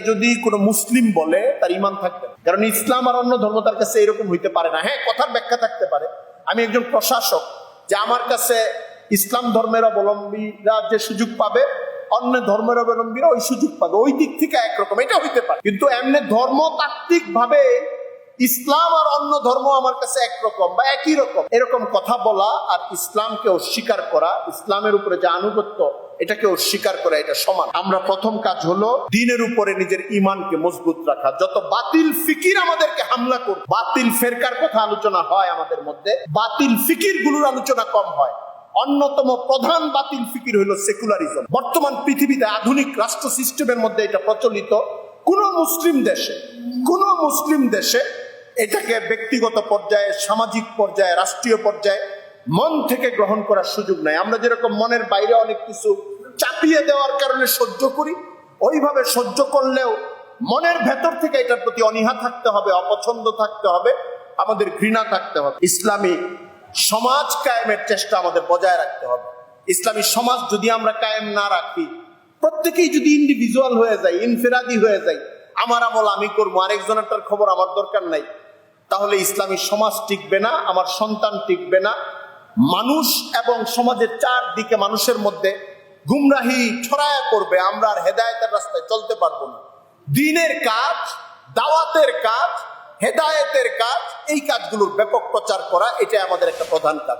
যদি কোনো মুসলিম বলে, তার ঈমান থাকবে না। কারণ ইসলাম আর অন্য ধর্ম তার কাছে এরকম হইতে পারে না। হ্যাঁ, কথার ব্যাখ্যা থাকতে পারে। আমি একজন প্রশাসক, যে আমার কাছে ইসলাম ধর্মের অবলম্বীরা যে সুযোগ পাবে, অন্য ধর্মের অবলম্বীরা ওই সুযোগ পাবে, ওই দিক থেকে একরকম, এটা হইতে পারে। কিন্তু এমনি ধর্মতাত্ত্বিক ভাবে ইসলাম আর অন্য ধর্ম আমার কাছে একরকম বা একই রকম, এরকম কথা বলা আর ইসলামকে অস্বীকার করা, ইসলামের উপরে যে আনুগত্য এটাকে অস্বীকার করা, এটা সমান। আমরা প্রথম কাজ হলো দ্বীনের উপরে নিজের ঈমানকে মজবুত রাখা। যত বাতিল ফিকির আমাদেরকে হামলা করবে, বাতিল ফেরকার কথা আলোচনা হয় আমাদের মধ্যে, বাতিল ফিকির গুলোর আলোচনা কম হয়। অন্যতম প্রধান বাতিল ফিকির হলো সেকুলারিজম। বর্তমান পৃথিবীতে আধুনিক রাষ্ট্র সিস্টেমের মধ্যে এটা প্রচলিত। কোন মুসলিম দেশে এটাকে ব্যক্তিগত পর্যায়ে, সামাজিক পর্যায়ে, রাষ্ট্রীয় পর্যায়ে মন থেকে গ্রহণ করার সুযোগ নাই। আমরা যেরকম মনের বাইরে অনেক কিছু চাপিয়ে দেওয়ার কারণে সহ্য করি, ওইভাবে সহ্য করলেও মনের ভেতর থেকে এটার প্রতি অনীহা থাকতে হবে, অপছন্দ থাকতে হবে, আমাদের ঘৃণা থাকতে হবে। ইসলামী সমাজ কায়েমের চেষ্টা আমাদের বজায় রাখতে হবে। ইসলামী সমাজ যদি আমরা কায়েম না রাখি, প্রত্যেকেই যদি ইন্ডিভিজুয়াল হয়ে যায়, ইনফেরাদি হয়ে যায়, আমার আমল আমি করবো, আরেকজনেরটার খবর আমার দরকার নাই, তাহলে ইসলামী সমাজ টিকবে না, আমার সন্তান টিকবে না। মানুষ এবং সমাজের চারদিকে মানুষের মধ্যে গুমরাহি ছড়ায়া করবে, আমরা আর হেদায়েতের রাস্তায় চলতে পারবো না। দ্বীনের কাজ, দাওয়াতের কাজ, হেদায়েতের কাজ, এই কাজগুলোর ব্যাপক প্রচার করা, এটাই আমাদের একটা প্রধান কাজ।